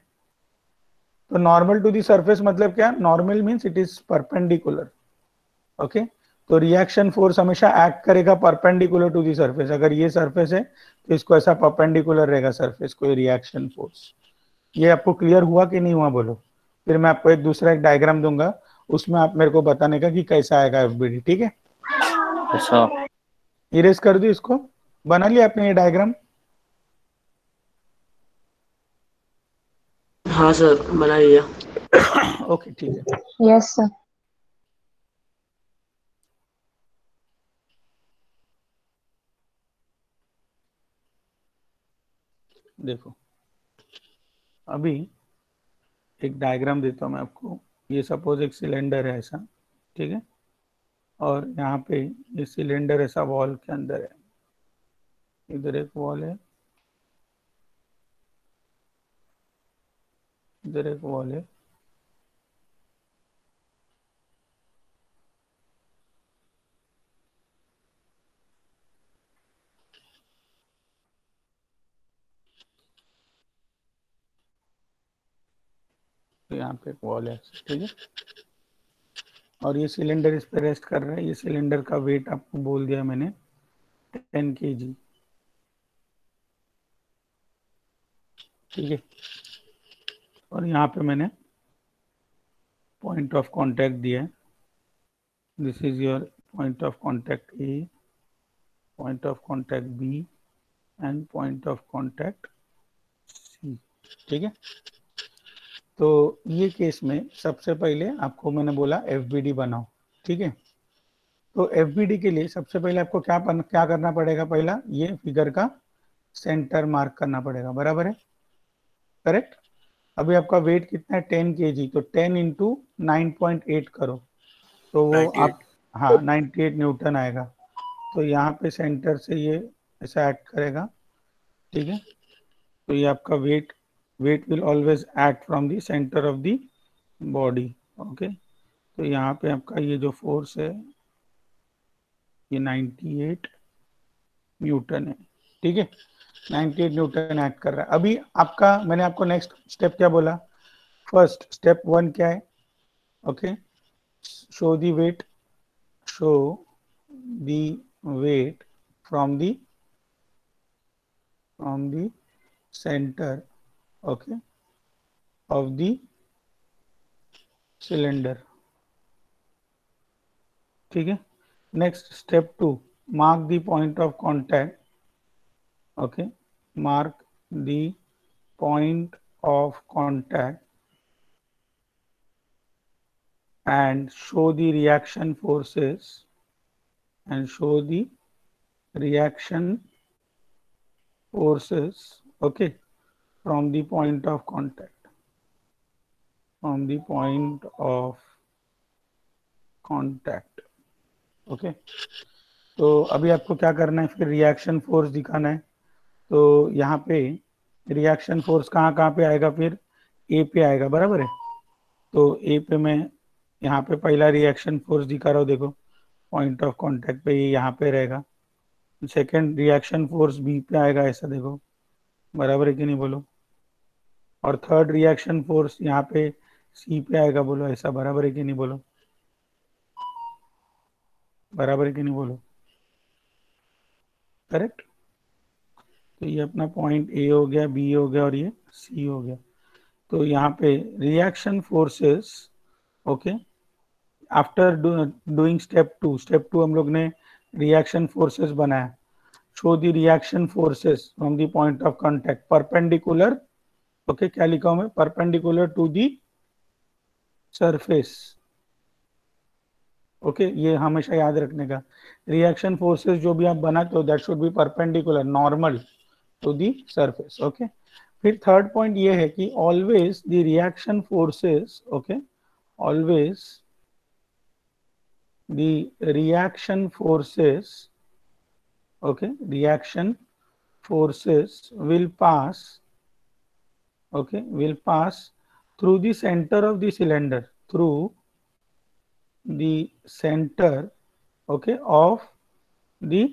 तो normal to the surface मतलब क्या, normal means it is perpendicular, okay. तो reaction force हमेशा act करेगा perpendicular to the surface. अगर ये surface है तो इसको ऐसा परपेंडिकुलर रहेगा सरफेस को, रिएक्शन फोर्स। ये आपको क्लियर हुआ कि नहीं हुआ बोलो। फिर मैं आपको एक दूसरा एक डायग्राम दूंगा, उसमें आप मेरे को बताने का कि कैसा आएगा एफबीडी, ठीक है। अच्छा, इरेज कर दो इसको, बना लिया आपने ये डायग्राम। हाँ सर, बना लिया। ओके, ठीक है। Yes, sir. देखो अभी एक डायग्राम देता हूं मैं आपको। ये सपोज एक सिलेंडर है ऐसा, ठीक है, और यहाँ पे ये सिलेंडर ऐसा वॉल के अंदर है, इधर एक वॉल है, इधर एक वॉल है, तो यहाँ पे एक वॉल है, ठीक है, और ये सिलेंडर इस पे रेस्ट कर रहा है। ये सिलेंडर का वेट आपको बोल दिया मैंने 10 kg, ठीक है। और यहाँ पे मैंने पॉइंट ऑफ कांटेक्ट दिया है, this is your point of contact A, point of contact B and point of contact C, ठीक है। तो ये केस में सबसे पहले आपको मैंने बोला एफबीडी बनाओ, ठीक है। तो एफबीडी के लिए सबसे पहले आपको क्या करना पड़ेगा, पहला ये फिगर का सेंटर मार्क करना पड़ेगा, बराबर है, करेक्ट। अभी आपका वेट कितना है 10 kg, तो 10 इंटू 9.8 करो तो वो 98 आप, हाँ 98 न्यूटन आएगा। तो यहाँ पे सेंटर से ये ऐसा एक्ट करेगा, ठीक है। तो ये आपका weight will always act from the centre of the body, okay. तो यहाँ पे आपका ये जो फोर्स है ये 98 न्यूटन है, ठीक है। 98 न्यूटन एक्ट कर रहा है। अभी आपका, मैंने आपको नेक्स्ट स्टेप क्या बोला, फर्स्ट स्टेप 1 क्या है, okay, show the weight, show the weight from the center, okay, of the cylinder, ठीक है। Next step 2, mark the point of contact, okay, mark the point of contact and show the reaction forces okay, from the point of contact, okay. तो अभी आपको क्या करना है, फिर reaction force दिखाना है। तो यहाँ पे रिएक्शन फोर्स कहाँ पे आएगा, फिर ए पे आएगा, बराबर है। तो ए पे मैं यहाँ पे पहला रिएक्शन फोर्स दिखा रहा हूँ, देखो पॉइंट ऑफ कांटेक्ट पे ये यहाँ पे रहेगा। सेकंड रिएक्शन फोर्स बी पे आएगा, ऐसा देखो, बराबर है कि नहीं बोलो। और थर्ड रिएक्शन फोर्स यहाँ पे सी पे आएगा, बोलो ऐसा, बराबर है कि नहीं बोलो, बराबर है कि नहीं बोलो, करेक्ट। तो ये अपना पॉइंट ए हो गया, बी हो गया और ये सी हो गया। तो यहाँ पे reaction forces, okay, after doing step 2 हम लोग ने रिएक्शन फोर्सेस बनाया। Show the reaction forces from the point of contact perpendicular, okay, क्या लिखा हूं मैं, perpendicular to the surface, okay. ये हमेशा याद रखने का, रिएक्शन फोर्सेस जो भी आप बनाते हो that should be perpendicular, normal to the surface, okay. फिर थर्ड पॉइंट ये है कि always the reaction forces, okay, always the reaction forces, okay, reaction forces will pass, okay, will pass through the center of the cylinder, through the center, okay, of the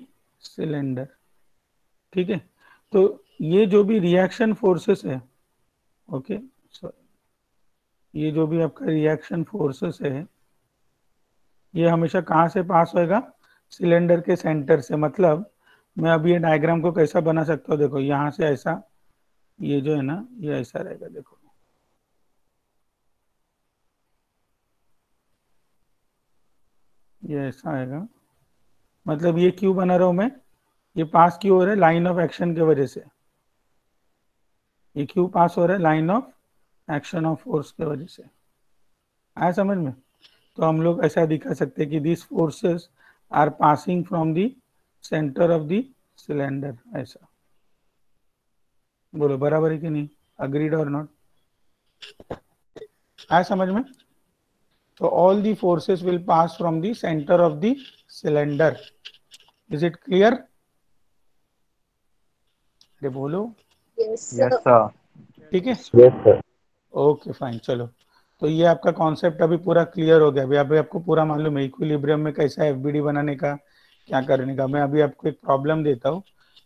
cylinder, ठीक है। तो ये जो भी reaction forces है, okay, ये जो भी आपका रिएक्शन फोर्सेस है ये हमेशा कहाँ से पास होएगा, सिलेंडर के सेंटर से। मतलब मैं अभी ये डायग्राम को कैसा बना सकता हूँ, देखो यहाँ से ऐसा, ये जो है ना ये ऐसा रहेगा, देखो ये ऐसा आएगा। मतलब ये क्यों बना रहा हूं मैं, ये पास क्यों हो रहा है, लाइन ऑफ एक्शन की वजह से। ये क्यों पास हो रहा है, line of action of force की वजह से, आया समझ में। तो हम लोग ऐसा दिखा सकते हैं कि this forces are passing from the centre of the cylinder, ऐसा। बोलो बराबर है कि नहीं, अग्रीड और नॉट, आया समझ में। तो all the forces will pass from the centre of the cylinder, is it clear, अरे बोलो, Yes, Yes, sir. sir. ठीक है, Yes, sir. Okay fine. चलो, तो ये आपका कॉन्सेप्ट अभी पूरा क्लियर हो गया। अभी आपको पूरा मालूम है इक्विलिब्रियम में कैसा एफबीडी बनाने का, क्या करने का। मैं अभी आपको एक प्रॉब्लम देता हूँ,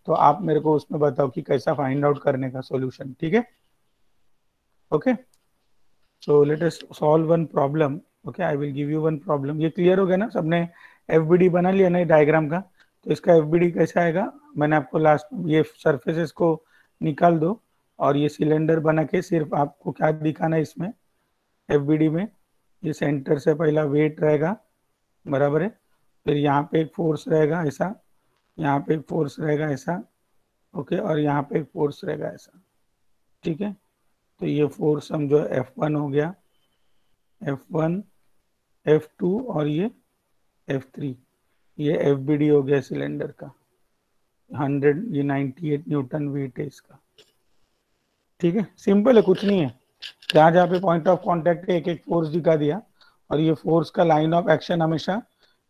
तो आप मेरे को उसमें बताओ कि कैसा फाइंड आउट करने का सॉल्यूशन, ठीक है। Okay, so let us solve one problem, okay, I will give you one problem. ये क्लियर हो गया ना, सबने एफबीडी बना लिया ना डायग्राम का। तो इसका एफबीडी कैसा आएगा, मैंने आपको लास्ट, ये सरफेसेस को निकाल दो और ये सिलेंडर बना के सिर्फ आपको क्या दिखाना है इसमें एफबीडी में, ये सेंटर से पहला वेट रहेगा, बराबर है। फिर यहाँ पे एक फोर्स रहेगा ऐसा, यहाँ पे एक फोर्स रहेगा ऐसा, ओके, और यहाँ पे एक फोर्स रहेगा ऐसा, ठीक है। तो ये फोर्स समझो F1 हो गया, F1 F2 और ये F3, ये FBD हो गया सिलेंडर का 100, ये 98 न्यूटन वेट है इसका। ठीक है, सिंपल है, कुछ नहीं है। जहाँ जहाँ पे पॉइंट ऑफ कांटेक्ट है एक एक फोर्स दिखा दिया, और ये फोर्स का लाइन ऑफ एक्शन हमेशा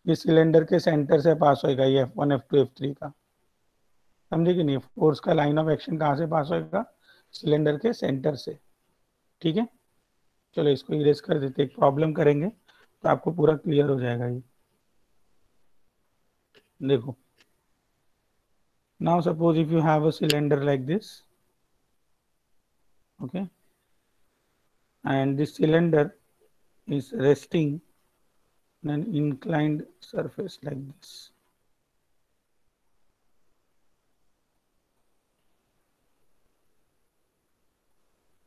ये सिलेंडर के सेंटर से पास होएगा, ये F1 F2 F3 का, समझे कि नहीं? फोर्स का लाइन ऑफ एक्शन कहाँ से पास होएगा? सिलेंडर के सेंटर से। ठीक है, चलो इसको इरेज कर देते, एक प्रॉब्लम करेंगे तो आपको पूरा क्लियर हो जाएगा ये। देखो, now suppose if you have a cylinder like this, okay, and this cylinder is resting on an inclined surface like this.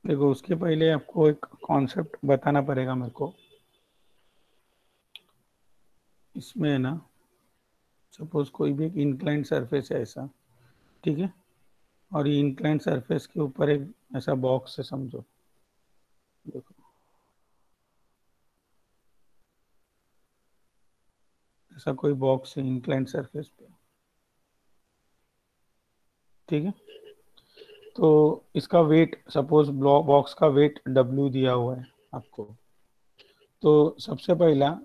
देखो, उसके पहले आपको एक कॉन्सेप्ट बताना पड़ेगा मेरे को। इसमें है ना, सपोज कोई भी एक इंक्लाइंड सरफेस है ऐसा, ठीक है, और ये इंक्लाइंड सरफेस के ऊपर एक ऐसा बॉक्स है समझो। देखो, ऐसा कोई बॉक्स है इंक्लाइंड सरफेस पे, ठीक है। तो इसका वेट, सपोज बॉक्स का वेट W दिया हुआ है आपको। तो सबसे पहला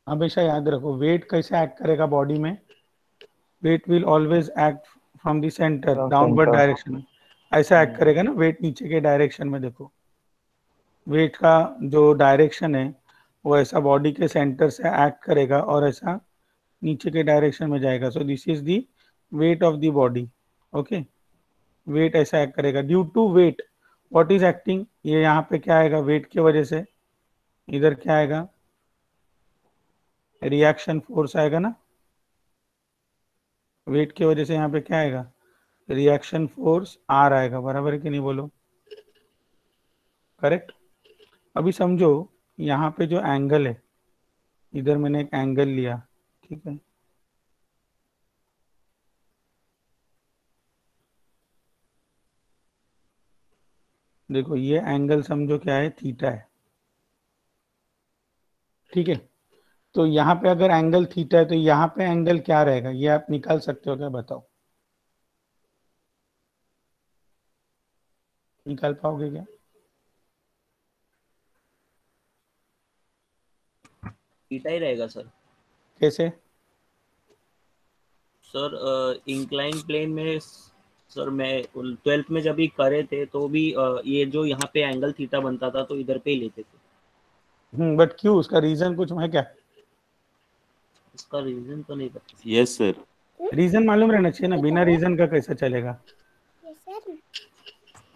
हमेशा याद रखो, वेट कैसे एक्ट करेगा बॉडी में? Weight will always act from the centre downward direction में, ऐसा एक्ट करेगा ना वेट, नीचे के डायरेक्शन में। देखो, वेट का जो डायरेक्शन है वो ऐसा बॉडी के सेंटर से एक्ट करेगा और ऐसा नीचे के डायरेक्शन में जाएगा। So this is the weight of the body. Okay, weight ऐसा एक्ट करेगा। Due to weight what is acting, ये यहाँ पे क्या आएगा? वेट की वजह से इधर क्या आएगा? रिएक्शन फोर्स आएगा ना। वेट की वजह से यहाँ पे क्या आएगा? रिएक्शन फोर्स R आएगा, बराबर है कि नहीं? बोलो, करेक्ट। अभी समझो यहाँ पे जो एंगल है, इधर मैंने एक एंगल लिया, ठीक है, देखो ये एंगल समझो क्या है? थीटा है, ठीक है। तो यहाँ पे अगर एंगल थीटा है तो यहाँ पे एंगल क्या रहेगा? ये आप निकाल सकते हो क्या? बताओ, निकाल पाओगे क्या? थीटा ही रहेगा सर। कैसे? सर इंक्लाइन प्लेन में सर मैं 12th में जब भी करे थे तो भी ये जो यहाँ पे एंगल थीटा बनता था तो इधर पे ही लेते थे। बट क्यों? उसका रीजन कुछ है क्या? इसका रीजन तो नहीं पता। Yes sir. रीजन मालूम रहना चाहिए ना, बिना रीजन का कैसे चलेगा?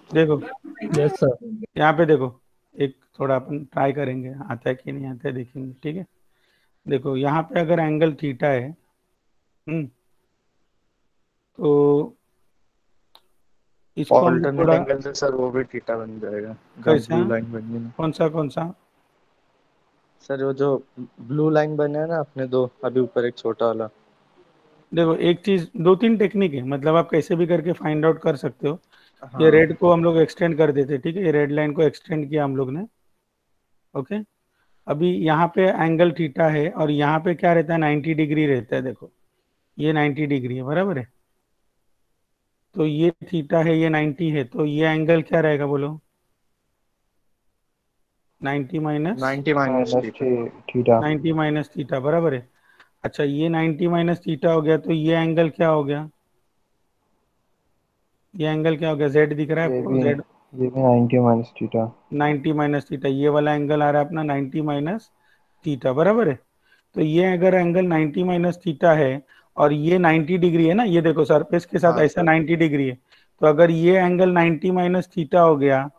देखो, यस सर। यहाँ पे देखो, एक थोड़ा अपन ट्राई करेंगे, आता है कि नहीं आता है देखेंगे, ठीक है। देखो यहाँ पे अगर एंगल थीटा है, तो इसको हम ऑल्टरनेट थोड़ा एंगल से सर वो भी थीटा बन जाएगा। कैसा? ब्लू लाइन बनी है ना कौन सा? सर, वो जो ब्लू लाइन बना है ना अपने दो, अभी ऊपर एक छोटा वाला। देखो, एक चीज, दो तीन टेक्निक है, मतलब आप कैसे भी करके फाइंड आउट कर सकते हो। हाँ। ये रेड को हम लोग एक्सटेंड कर देते, ठीक है, ये रेड लाइन को एक्सटेंड किया हम लोग ने। ओके, अभी यहाँ पे एंगल थीटा है और यहाँ पे क्या रहता है? 90 डिग्री रहता है। देखो, ये 90 डिग्री है, बराबर है। तो ये थीटा है, ये 90 है, तो ये एंगल क्या रहेगा? बोलो, 90 minus 90 minus theta. 90 minus theta, बराबर है। अच्छा, ये 90 माइनस थीटा हो गया, तो ये एंगल क्या हो गया? ये एंगल क्या हो गया? Z दिख रहा है आपको? Z, ये भी 90 माइनस थीटा। 90 माइनस थीटा, ये वाला एंगल आ रहा है अपना 90 माइनस थीटा, बराबर है। तो ये अगर एंगल 90 माइनस थीटा है और ये 90 डिग्री है ना, ये देखो सरफेस के साथ ऐसा 90 डिग्री है, तो अगर ये एंगल 90 माइनस थीटा हो गया,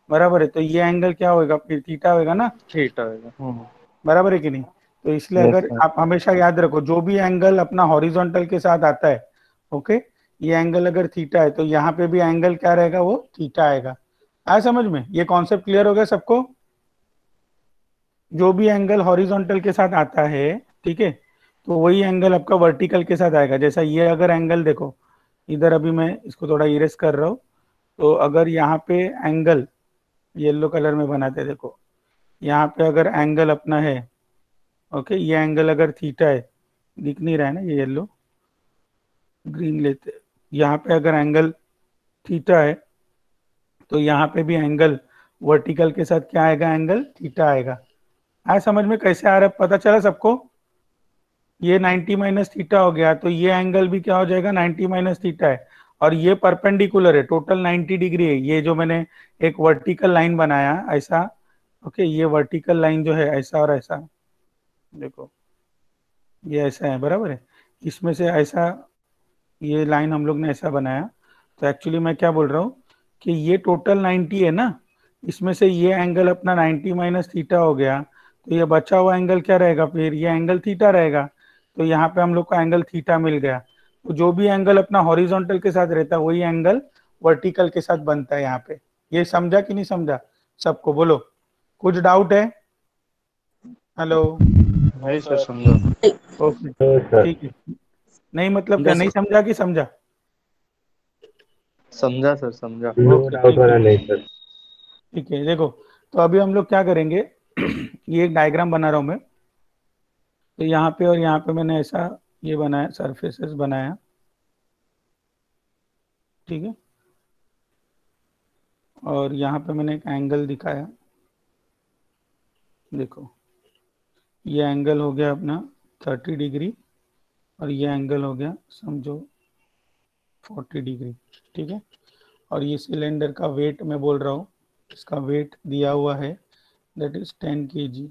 बराबर है, तो ये एंगल क्या होगा? फिर थीटा होगा ना, थीटा होगा। बराबर है कि नहीं? तो इसलिए Yes, अगर sir. आप हमेशा याद रखो, जो भी एंगल अपना हॉरिजॉन्टल के साथ आता है, ओके, ये एंगल अगर थीटा है तो यहाँ पे भी एंगल क्या रहेगा? वो थीटा आएगा। आया समझ में? ये कॉन्सेप्ट क्लियर हो गया सबको? जो भी एंगल हॉरिजॉन्टल के साथ आता है, ठीक है, तो वही एंगल आपका वर्टिकल के साथ आएगा। जैसा ये अगर एंगल देखो, इधर अभी मैं इसको थोड़ा इरेज कर रहा हूँ, तो अगर यहाँ पे एंगल येलो कलर में बनाते हैं। देखो यहाँ पे अगर एंगल अपना है, ओके, ये एंगल अगर थीटा है, दिख नहीं रहा है ना, ये येलो, ग्रीन लेते हैं। यहाँ पे अगर एंगल थीटा है तो यहाँ पे भी एंगल वर्टिकल के साथ क्या आएगा, एंगल थीटा आएगा। आया समझ में कैसे आ रहा है, पता चला सबको? ये 90 माइनस थीटा हो गया तो ये एंगल भी क्या हो जाएगा, 90 माइनस थीटा है, और ये परपेंडिकुलर है, टोटल 90 डिग्री है। ये जो मैंने एक वर्टिकल लाइन बनाया ऐसा, ओके, ये वर्टिकल लाइन जो है ऐसा और ऐसा, देखो ये ऐसा है, बराबर है। इसमें से ऐसा ये लाइन हम लोग ने ऐसा बनाया, तो एक्चुअली मैं क्या बोल रहा हूँ कि ये टोटल 90 है ना, इसमें से ये एंगल अपना 90 माइनस थीटा हो गया, तो ये बचा हुआ एंगल क्या रहेगा, फिर ये एंगल थीटा रहेगा। तो यहाँ पे हम लोग को एंगल थीटा मिल गया। तो जो भी एंगल अपना हॉरिजॉन्टल के साथ रहता है वही एंगल वर्टिकल के साथ बनता है यहाँ पे। ये समझा कि नहीं समझा सबको, बोलो कुछ डाउट है? हेलो, नहीं सर, समझा। ओके ठीक है। नहीं मतलब क्या, नहीं समझा कि समझा? समझा सर, समझा। डाउट वाला नहीं सर। ठीक है, देखो तो अभी हम लोग क्या करेंगे ये एक डायग्राम बना रहा हूं मैं। तो यहाँ पे और यहाँ पे मैंने ऐसा ये बनाया, सरफेसेस बनाया, ठीक है, और यहाँ पे मैंने एक एंगल दिखाया। देखो ये एंगल हो गया अपना 30 डिग्री और ये एंगल हो गया समझो 40 डिग्री, ठीक है। और ये सिलेंडर का वेट मैं बोल रहा हूँ, इसका वेट दिया हुआ है, दैट इज 10 kg,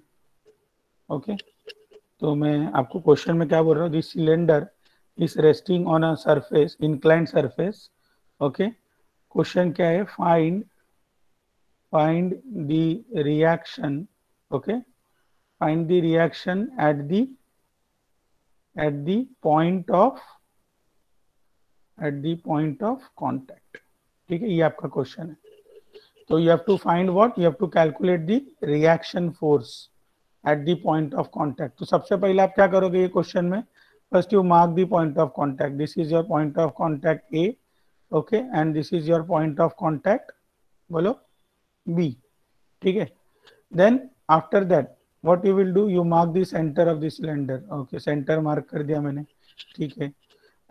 ओके। तो मैं आपको क्वेश्चन में क्या बोल रहा हूँ, this cylinder is resting on a surface, inclined surface, okay. Question क्या है, find the reaction, okay, find the reaction at the point of contact, ठीक है, ये आपका क्वेश्चन है। तो you have to find what, you have to calculate the reaction force at the point of contact. तो सबसे पहले आप क्या करोगे ये क्वेश्चन में, first you mark the point of contact, this is your point of contact A, okay, and this is your point of contact, बोलो, B, ठीक है। Then after that what you will do, you mark the centre of the cylinder, okay, centre mark कर दिया मैंने, ठीक है।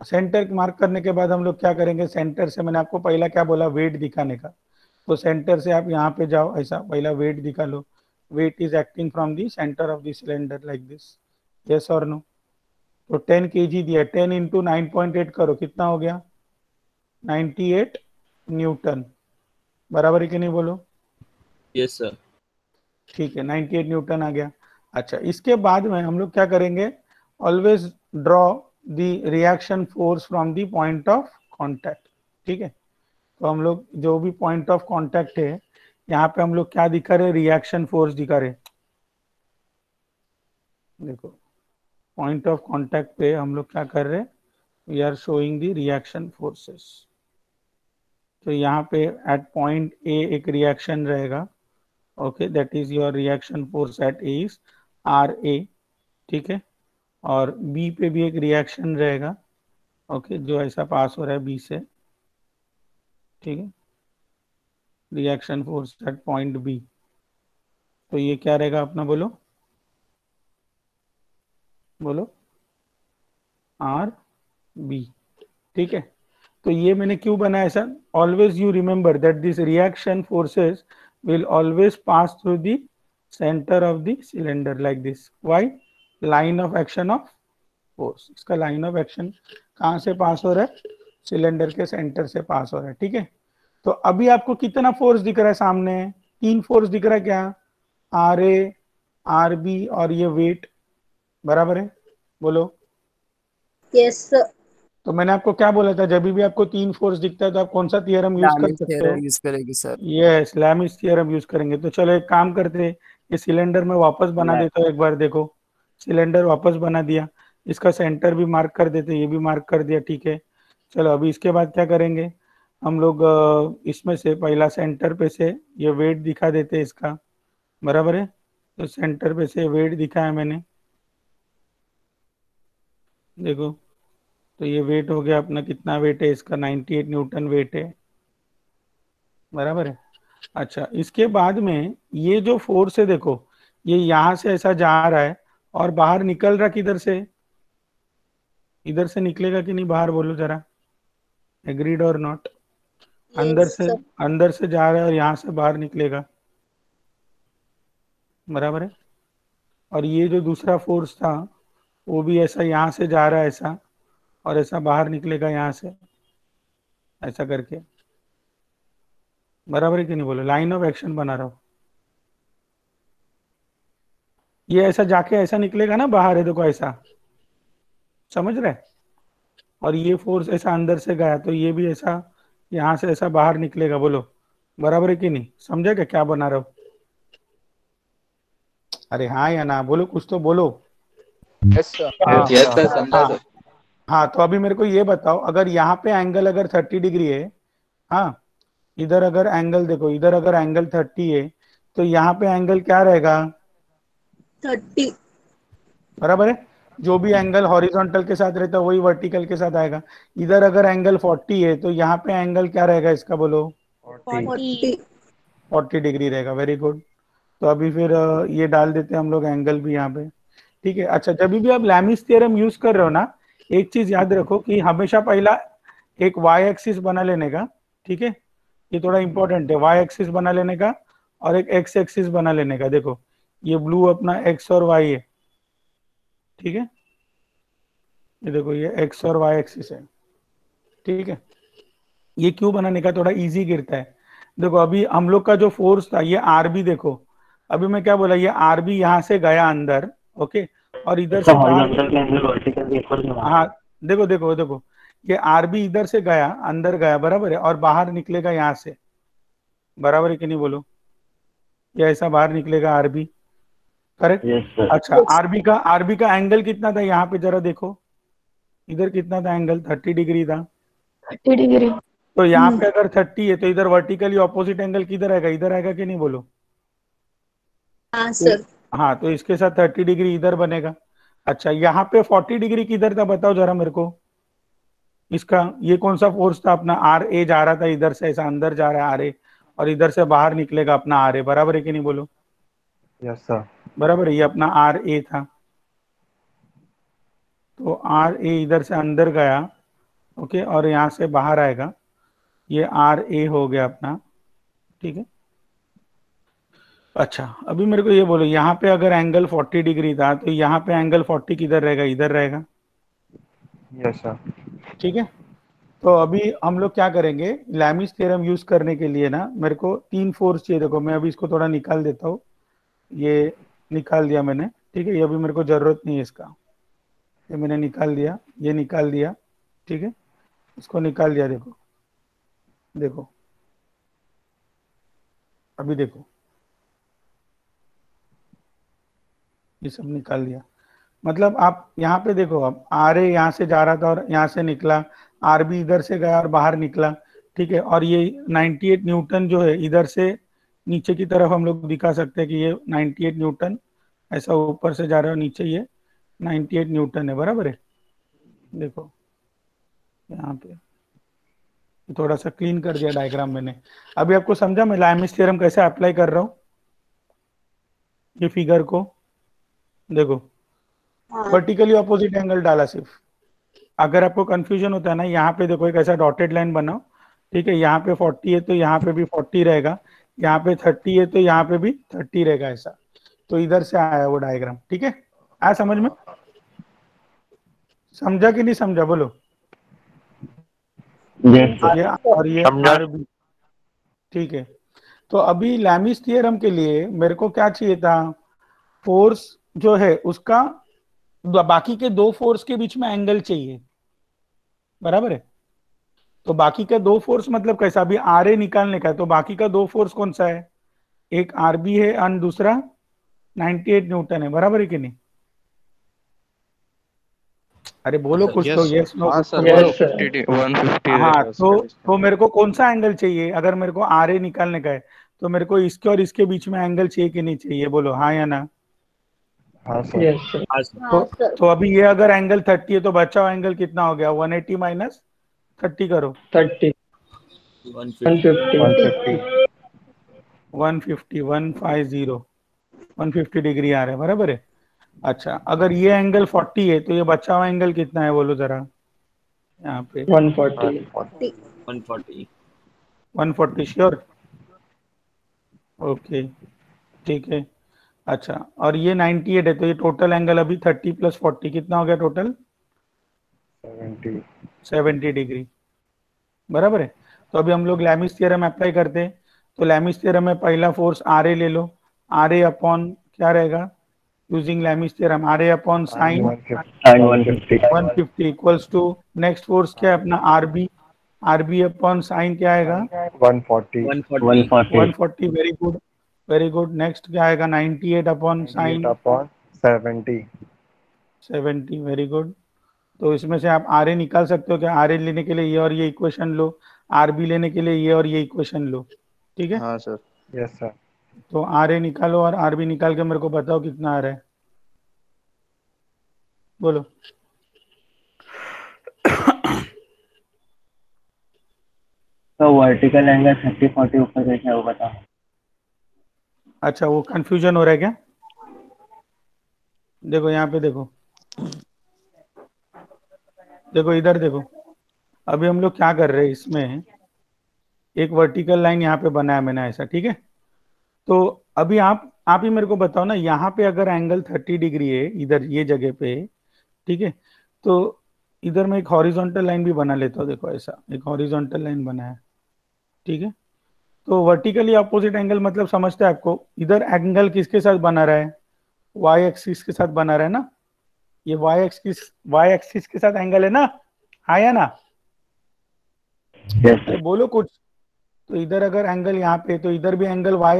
Centre mark करने के बाद हम लोग क्या करेंगे, सेंटर से मैंने आपको पहला क्या बोला, वेट दिखाने का। तो सेंटर से आप यहाँ पे जाओ, ऐसा पहला वेट दिखा लो, weight is acting from the center of the cylinder like this, yes or no? तो 10 kg दिया, 10 इंटू 9.8 करो, कितना हो गया, 98 न्यूटन, बराबर है कि नहीं, बोलो? Yes sir. ठीक है, 98 न्यूटन आ गया। अच्छा, इसके बाद में हम लोग क्या करेंगे, always draw the reaction force from the point of contact, ठीक है। तो हम लोग जो भी पॉइंट ऑफ कांटेक्ट है, यहाँ पे हम लोग क्या दिखा रहे, रिएक्शन फोर्स दिखा रहे। देखो पॉइंट ऑफ कांटेक्ट पे हम लोग क्या कर रहे, we are showing the reaction forces. तो यहाँ पे एट पॉइंट ए एक रिएक्शन रहेगा, okay, that is your reaction force at A is R A, ठीक है। और बी पे भी एक रिएक्शन रहेगा, ओके, जो ऐसा पास हो रहा है बी से, ठीक है, reaction force at point B. तो ये क्या रहेगा अपना, बोलो बोलो, आर बी, ठीक है। तो ये मैंने क्यों बनाया sir, always you remember that this reaction forces will always pass through the centre of the cylinder like this, why, line of action of force, इसका लाइन ऑफ एक्शन कहाँ से पास हो रहा है, सिलेंडर के सेंटर से पास हो रहा है, ठीक है। तो अभी आपको कितना फोर्स दिख रहा है सामने, 3 फोर्स दिख रहा है, क्या, आर ए, आर बी और ये वेट, बराबर है, बोलो? Yes sir. तो मैंने आपको क्या बोला था, जब भी आपको 3 फोर्स दिखता है तो आप कौन सा थियरम यूज कर सकते हो, यूज करेगी sir. Yes, Lami's theorem use करेंगे। तो चलो एक काम करते हैं, ये सिलेंडर में वापस बना देता हूँ एक बार, देखो सिलेंडर वापस बना दिया, इसका सेंटर भी मार्क कर देते, ये भी मार्क कर दिया, ठीक है। चलो अभी इसके बाद क्या करेंगे हम लोग, इसमें से पहला सेंटर पे से ये वेट दिखा देते हैं इसका, बराबर है। तो सेंटर पे से वेट दिखाया मैंने, देखो, तो ये वेट हो गया अपना, कितना वेट है इसका, 98 न्यूटन वेट है, बराबर है। अच्छा, इसके बाद में ये जो फोर्स है देखो, ये यहां से ऐसा जा रहा है और बाहर निकल रहा किधर से? इधर से निकलेगा कि नहीं बाहर, बोलो जरा, एग्रीड और नॉट? अंदर Yes, से, sir. अंदर से जा रहा है और यहां से बाहर निकलेगा, बराबर है। और ये जो दूसरा फोर्स था वो भी ऐसा यहां से जा रहा है ऐसा, और ऐसा बाहर निकलेगा यहां से, ऐसा करके, बराबर है कि नहीं, बोलो। लाइन ऑफ एक्शन बना रहा हूं, ये ऐसा जाके ऐसा निकलेगा ना बाहर, है देखो ऐसा, समझ रहे? और ये फोर्स ऐसा अंदर से गया तो ये भी ऐसा यहां से ऐसा बाहर निकलेगा, बोलो बराबर है कि नहीं? समझा क्या बना रहा हूं? अरे हाँ या ना, बोलो, कुछ तो बोलो। Yes sir. हाँ यस सर, समझा हाँ सर। हाँ, तो अभी मेरे को ये बताओ, अगर यहाँ पे एंगल अगर 30 डिग्री है, हाँ, इधर अगर एंगल देखो, इधर अगर एंगल 30 है तो यहाँ पे एंगल क्या रहेगा? 30. बराबर है। जो भी एंगल हॉरिजॉन्टल के साथ रहता है वही वर्टिकल के साथ आएगा। इधर अगर एंगल 40 है तो यहाँ पे एंगल क्या रहेगा इसका, बोलो? 40. 40 डिग्री रहेगा। Very good. तो अभी फिर ये डाल देते हैं हम लोग एंगल भी यहाँ पे, ठीक है। अच्छा, जब भी आप लैमिस थ्योरम यूज कर रहे हो ना, एक चीज याद रखो कि हमेशा पहला एक वाई एक्सिस बना लेने का, ठीक है, ये थोड़ा इंपॉर्टेंट है, वाई एक्सिस बना लेने का और एक एक्स एक्सिस बना लेने का। देखो ये ब्लू अपना एक्स और वाई है, ठीक है, ये देखो ये एक्स और वाई एक्सिस है, ठीक है। ये क्यों बनाने का, थोड़ा इजी गिरता है। देखो अभी हम लोग का जो फोर्स था ये आर बी, देखो अभी मैं क्या बोला, ये आर बी यहाँ से गया अंदर, ओके, और इधर से बाहर, हाँ देखो देखो देखो, ये आर बी इधर से गया, अंदर गया, बराबर है, और बाहर निकलेगा यहाँ से, बराबर है कि नहीं, बोलो? ये ऐसा बाहर निकलेगा आर बी, करेक्ट। अच्छा, आरबी का एंगल कितना था यहाँ पे, जरा देखो, इधर कितना था एंगल? 30 डिग्री था। 30 डिग्री. तो यहाँ पे अगर 30 है तो इधर वर्टिकली ऑपोजिट एंगल किधर आएगा? इधर आएगा कि नहीं, बोलो? हाँ सर. हाँ, तो इसके साथ 30 डिग्री इधर बनेगा। अच्छा, यहाँ पे 40 डिग्री किधर था, बताओ जरा मेरे को। इसका ये कौन सा फोर्स था अपना? आर ए जा रहा था इधर से, ऐसा अंदर जा रहा है आर ए, और इधर से बाहर निकलेगा अपना आर ए, बराबर है कि नहीं, बोलो? Yes sir. बराबर है, ये अपना आर ए था। तो आर ए इधर से अंदर गया, ओके, और यहाँ से बाहर आएगा, ये आर ए हो गया अपना, ठीक है। अच्छा, अभी मेरे को ये बोलो, यहाँ पे अगर एंगल 40 डिग्री था तो यहाँ पे एंगल 40 किधर रहेगा? इधर रहेगा, यस सर। ठीक है। तो अभी हम लोग क्या करेंगे, लैमिस थ्योरम यूज करने के लिए ना मेरे को 3 फोर्स चाहिए। देखो मैं अभी इसको थोड़ा निकाल देता हूँ, ये निकाल दिया मैंने, ठीक है, ये अभी मेरे को जरूरत नहीं है इसका, ये मैंने निकाल दिया, ये निकाल दिया, ठीक है, इसको निकाल दिया। देखो देखो अभी देखो, ये सब निकाल दिया। मतलब आप यहाँ पे देखो, अब आर ए यहाँ से जा रहा था और यहाँ से निकला, आर बी इधर से गया और बाहर निकला, ठीक है। और ये 98 न्यूटन जो है इधर से नीचे की तरफ हम लोग दिखा सकते हैं कि ये 98 न्यूटन ऐसा ऊपर से जा रहा है और नीचे ये 98 न्यूटन है, बराबर है। देखो यहाँ पे थोड़ा सा क्लीन कर दिया डायग्राम मैंने। अभी आपको समझा मैं लैमिस थ्योरम कैसे अप्लाई कर रहा हूँ? ये फिगर को देखो, वर्टिकली ऑपोजिट एंगल डाला सिर्फ। अगर आपको कंफ्यूजन होता है ना, यहाँ पे देखो एक ऐसा डॉटेड लाइन बनाओ, ठीक है, यहाँ पे 40 है तो यहाँ पे भी 40 रहेगा, यहाँ पे 30 है तो यहाँ पे भी 30 रहेगा, ऐसा। तो इधर से आया वो डायग्राम, ठीक है, आया समझ में? समझा कि नहीं समझा, बोलो? ये और ये आर बी, ठीक है। तो अभी लैमिस थ्योरम के लिए मेरे को क्या चाहिए था? फोर्स जो है उसका बाकी के 2 फोर्स के बीच में एंगल चाहिए, बराबर है। तो बाकी का 2 फोर्स मतलब कैसा? अभी आर ए निकालने का है, तो बाकी का 2 फोर्स कौन सा है? एक आर बी है और दूसरा 98 न्यूटन है, बराबर है कि नहीं? अरे बोलो कुछ तो, यस नो? हाँ सर, Yes, sir. 150 हाँ, तो मेरे को कौन सा एंगल चाहिए? अगर मेरे को आर ए निकालने का है तो मेरे को इसके और इसके बीच में एंगल चाहिए कि नहीं चाहिए, बोलो हाँ या ना? हाँ सर। Yes, sir. हाँ सर. तो अभी ये अगर एंगल 30 है तो बचा हुआ एंगल कितना हो गया? 180 माइनस 30 करो, 30. 150. 150. 150। 150 डिग्री आ रहा है, बराबर है। अच्छा, अगर ये एंगल 40 है तो ये बचा हुआ एंगल कितना है बोलो जरा यहाँ पे? 140. 140. 140 श्योर? ओके ठीक है। अच्छा, और ये 98 है तो ये टोटल एंगल अभी 30 + 40 कितना हो गया टोटल? 70 डिग्री, बराबर है। तो अभी हम लोग लैमिस थ्योरम अप्लाई करते हैं। तो लैमिस थ्योरम में पहला फोर्स आर ए ले लो, आर ए अपॉन क्या रहेगा using Lami's theorem? R A upon sine 150 equals to next force क्या है अपना R B, R B upon sine क्या आएगा 140. 140। Very good. नेक्स्ट क्या आएगा 98 अपॉन साइन 70। Very good. तो इसमें से आप आर ए निकाल सकते हो क्या? आर ए लेने के लिए ये और ये इक्वेशन लो, आर बी लेने के लिए ये और ये इक्वेशन लो, ठीक है? हाँ सर। Yes sir. तो आर ए निकालो और आर बी निकाल के मेरे को बताओ कितना आ रहा है, बोलो। तो वर्टिकल एंगल 30-40 ऊपर कैसे है वो बताओ। अच्छा, वो कंफ्यूजन हो रहा है क्या? देखो यहाँ पे देखो, देखो इधर देखो। अभी हम लोग क्या कर रहे हैं, इसमें एक वर्टिकल लाइन यहाँ पे बनाया मैंने ऐसा, ठीक है? तो अभी आप ही मेरे को बताओ ना, यहाँ पे अगर एंगल 30 डिग्री है इधर ये जगह पे, ठीक है? तो इधर मैं एक हॉरिजॉन्टल लाइन भी बना लेता हूँ। देखो ऐसा एक हॉरिजॉन्टल लाइन बनाया, ठीक है? तो वर्टिकली अपोजिट एंगल मतलब समझते हैं आपको? इधर एंगल किसके साथ बना रहा है? वाई एक्सिस के साथ बना रहा है ना? ये वाई एक्सिस के साथ एंगल है ना? आया ना? यस बोलो कुछ। तो इधर अगर एंगल यहाँ पे, तो इधर भी एंगल वाई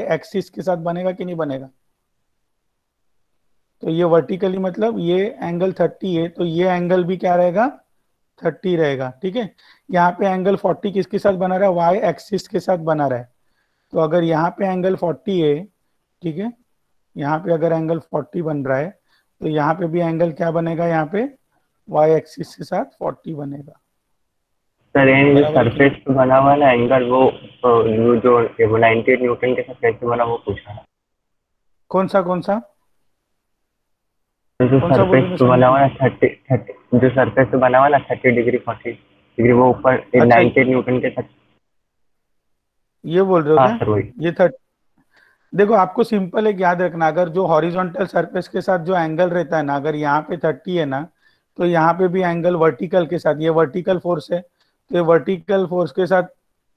एक्सिस के साथ बनेगा कि नहीं बनेगा? तो ये वर्टिकली मतलब ये एंगल 30 है तो ये एंगल भी क्या रहेगा? 30 रहेगा, ठीक है? यहाँ पे एंगल 40 किसके साथ बना रहा है? वाई एक्सिस के साथ बना रहा है। तो अगर यहाँ पे एंगल 40 है, ठीक है, यहाँ पे अगर एंगल 40 बन रहा है तो यहाँ पे भी एंगल क्या बनेगा? यहाँ पे वाई एक्सिस के साथ 40 बनेगा। सर, ये जो सरफेस पे बना हुआ ना एंगल वो जो 98 न्यूटन के साथ कैसे बना वो पूछा है। कौन सा जो कौन सा सरफेस बोलो? पे बना हुआ ना 30 जो सरफेस पे बना हुआ ना 30 डिग्री 40 डिग्री वो ऊपर 98 न्यूटन के साथ ये बोल रहे हो हाँ क्या? सर वही। ये 30। देखो आपको सिंपल एक याद रखना, अगर जो हॉरिजॉन्टल सरफेस के साथ जो एंगल रहता है ना, अगर यहाँ पे 30 है ना तो यहाँ पे भी एंगल वर्टिकल के साथ, ये वर्टिकल फोर्स है तो ये वर्टिकल फोर्स के साथ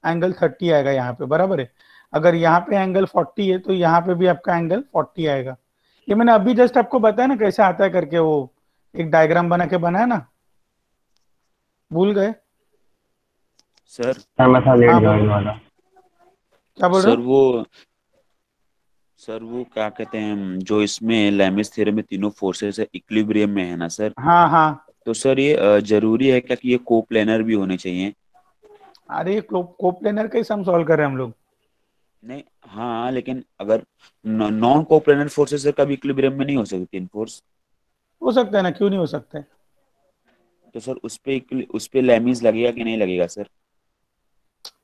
एंगल 30 आएगा यहाँ पे, बराबर है। अगर यहाँ पे एंगल 40 है तो यहाँ पे भी आपका एंगल 40 आएगा। ये मैंने अभी जस्ट आपको बताया ना कैसे आता है करके, वो एक डायग्राम बना के बनाया ना, भूल गए? सर लेट जॉइन वाला क्या बोल रहे हो? सर वो क्या कहते हैं जो इसमें लैमिस थ्योरम में तीनों फोर्सेस है इक्विलिब्रियम में है ना सर? हाँ। तो सर ये जरूरी है क्या कि ये कोप्लेनर भी होने चाहिए? अरे कोप्लेनर का ही सम सॉल्व कर रहे हैं हम लोग। नहीं हाँ, लेकिन अगर नॉन कोप्लेनर फोर्सेस से कभी इक्विलिब्रियम में नहीं हो सकती तीन फोर्स? हो सकता है ना, क्यों नहीं हो सकता है? तो सर उस पे लैमिस लगेगा कि नहीं लगेगा सर?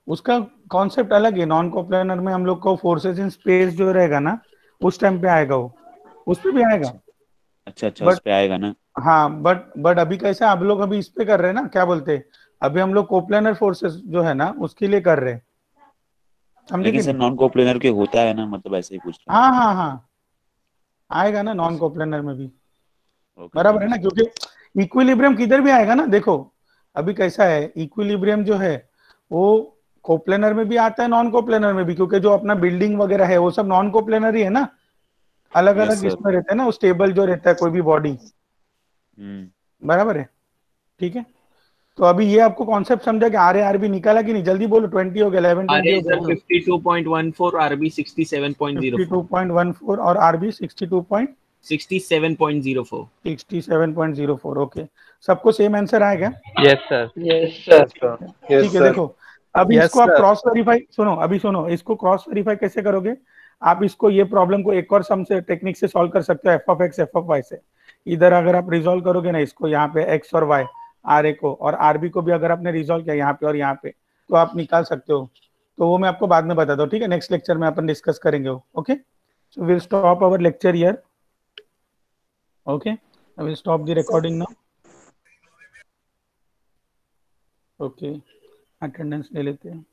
उसका कॉन्सेप्ट अलग है। नॉन कोप्लेनर में हम लोग को फोर्सेस इन स्पेस जो रहेगा ना उस टाइम पे आएगा, वो उस पे भी आएगा। अच्छा उस पे आएगा ना? हाँ, बट अभी कैसा आप लोग अभी इस पे कर रहे हैं ना, क्या बोलते हैं, अभी हम लोग कोप्लेनर फोर्सेस जो है ना उसके लिए कर रहे हैं, समझे? लेकिन सर नॉन कोप्लेनर के होता है ना, मतलब ऐसे ही पूछ रहा हूं। हाँ आएगा ना नॉन कोप्लेनर में भी, बराबर है ना? क्योंकि इक्विलिब्रियम किधर भी आएगा ना। देखो अभी कैसा है, इक्विलिब्रियम जो है वो कोप्लेनर में भी आता है, नॉन कोप्लेनर में भी, क्योंकि जो अपना बिल्डिंग वगैरह है वो सब नॉन कोप्लेनर ही है ना। अलग अलग इसमें रहता है ना, वो स्टेबल जो रहता है कोई भी बॉडी, बराबर है, ठीक है? तो अभी ये आपको कॉन्सेप्ट समझा कि आर ए आर बी निकाला कि नहीं? जल्दी बोलो। 20 हो गया, 11 20 हो गया। 52.14 आरबी 67.04 52.14 और आरबी 67.04। ओके, सबको सेम आंसर आएगा? Yes sir. ठीक है। देखो अभी इसको आप क्रॉस वेरीफाई, सुनो इसको क्रॉस वेरीफाई कैसे करोगे आप? इसको ये प्रॉब्लम को एक और सम से टेक्निक से सॉल्व कर सकते हो, f of x f of y से। इधर अगर आप रिजॉल्व करोगे ना इसको, यहाँ पे एक्स और वाई, आर ए को और आर बी को भी अगर आपने रिजॉल्व किया यहाँ पे और यहाँ पे, तो आप निकाल सकते हो तो वो मैं आपको बाद में बताता हूँ, ठीक है, नेक्स्ट लेक्चर में अपन डिस्कस करेंगे वो। Okay, so will stop our lecture here. Okay, I will stop the recording now. Okay, attendance ले लेते हैं।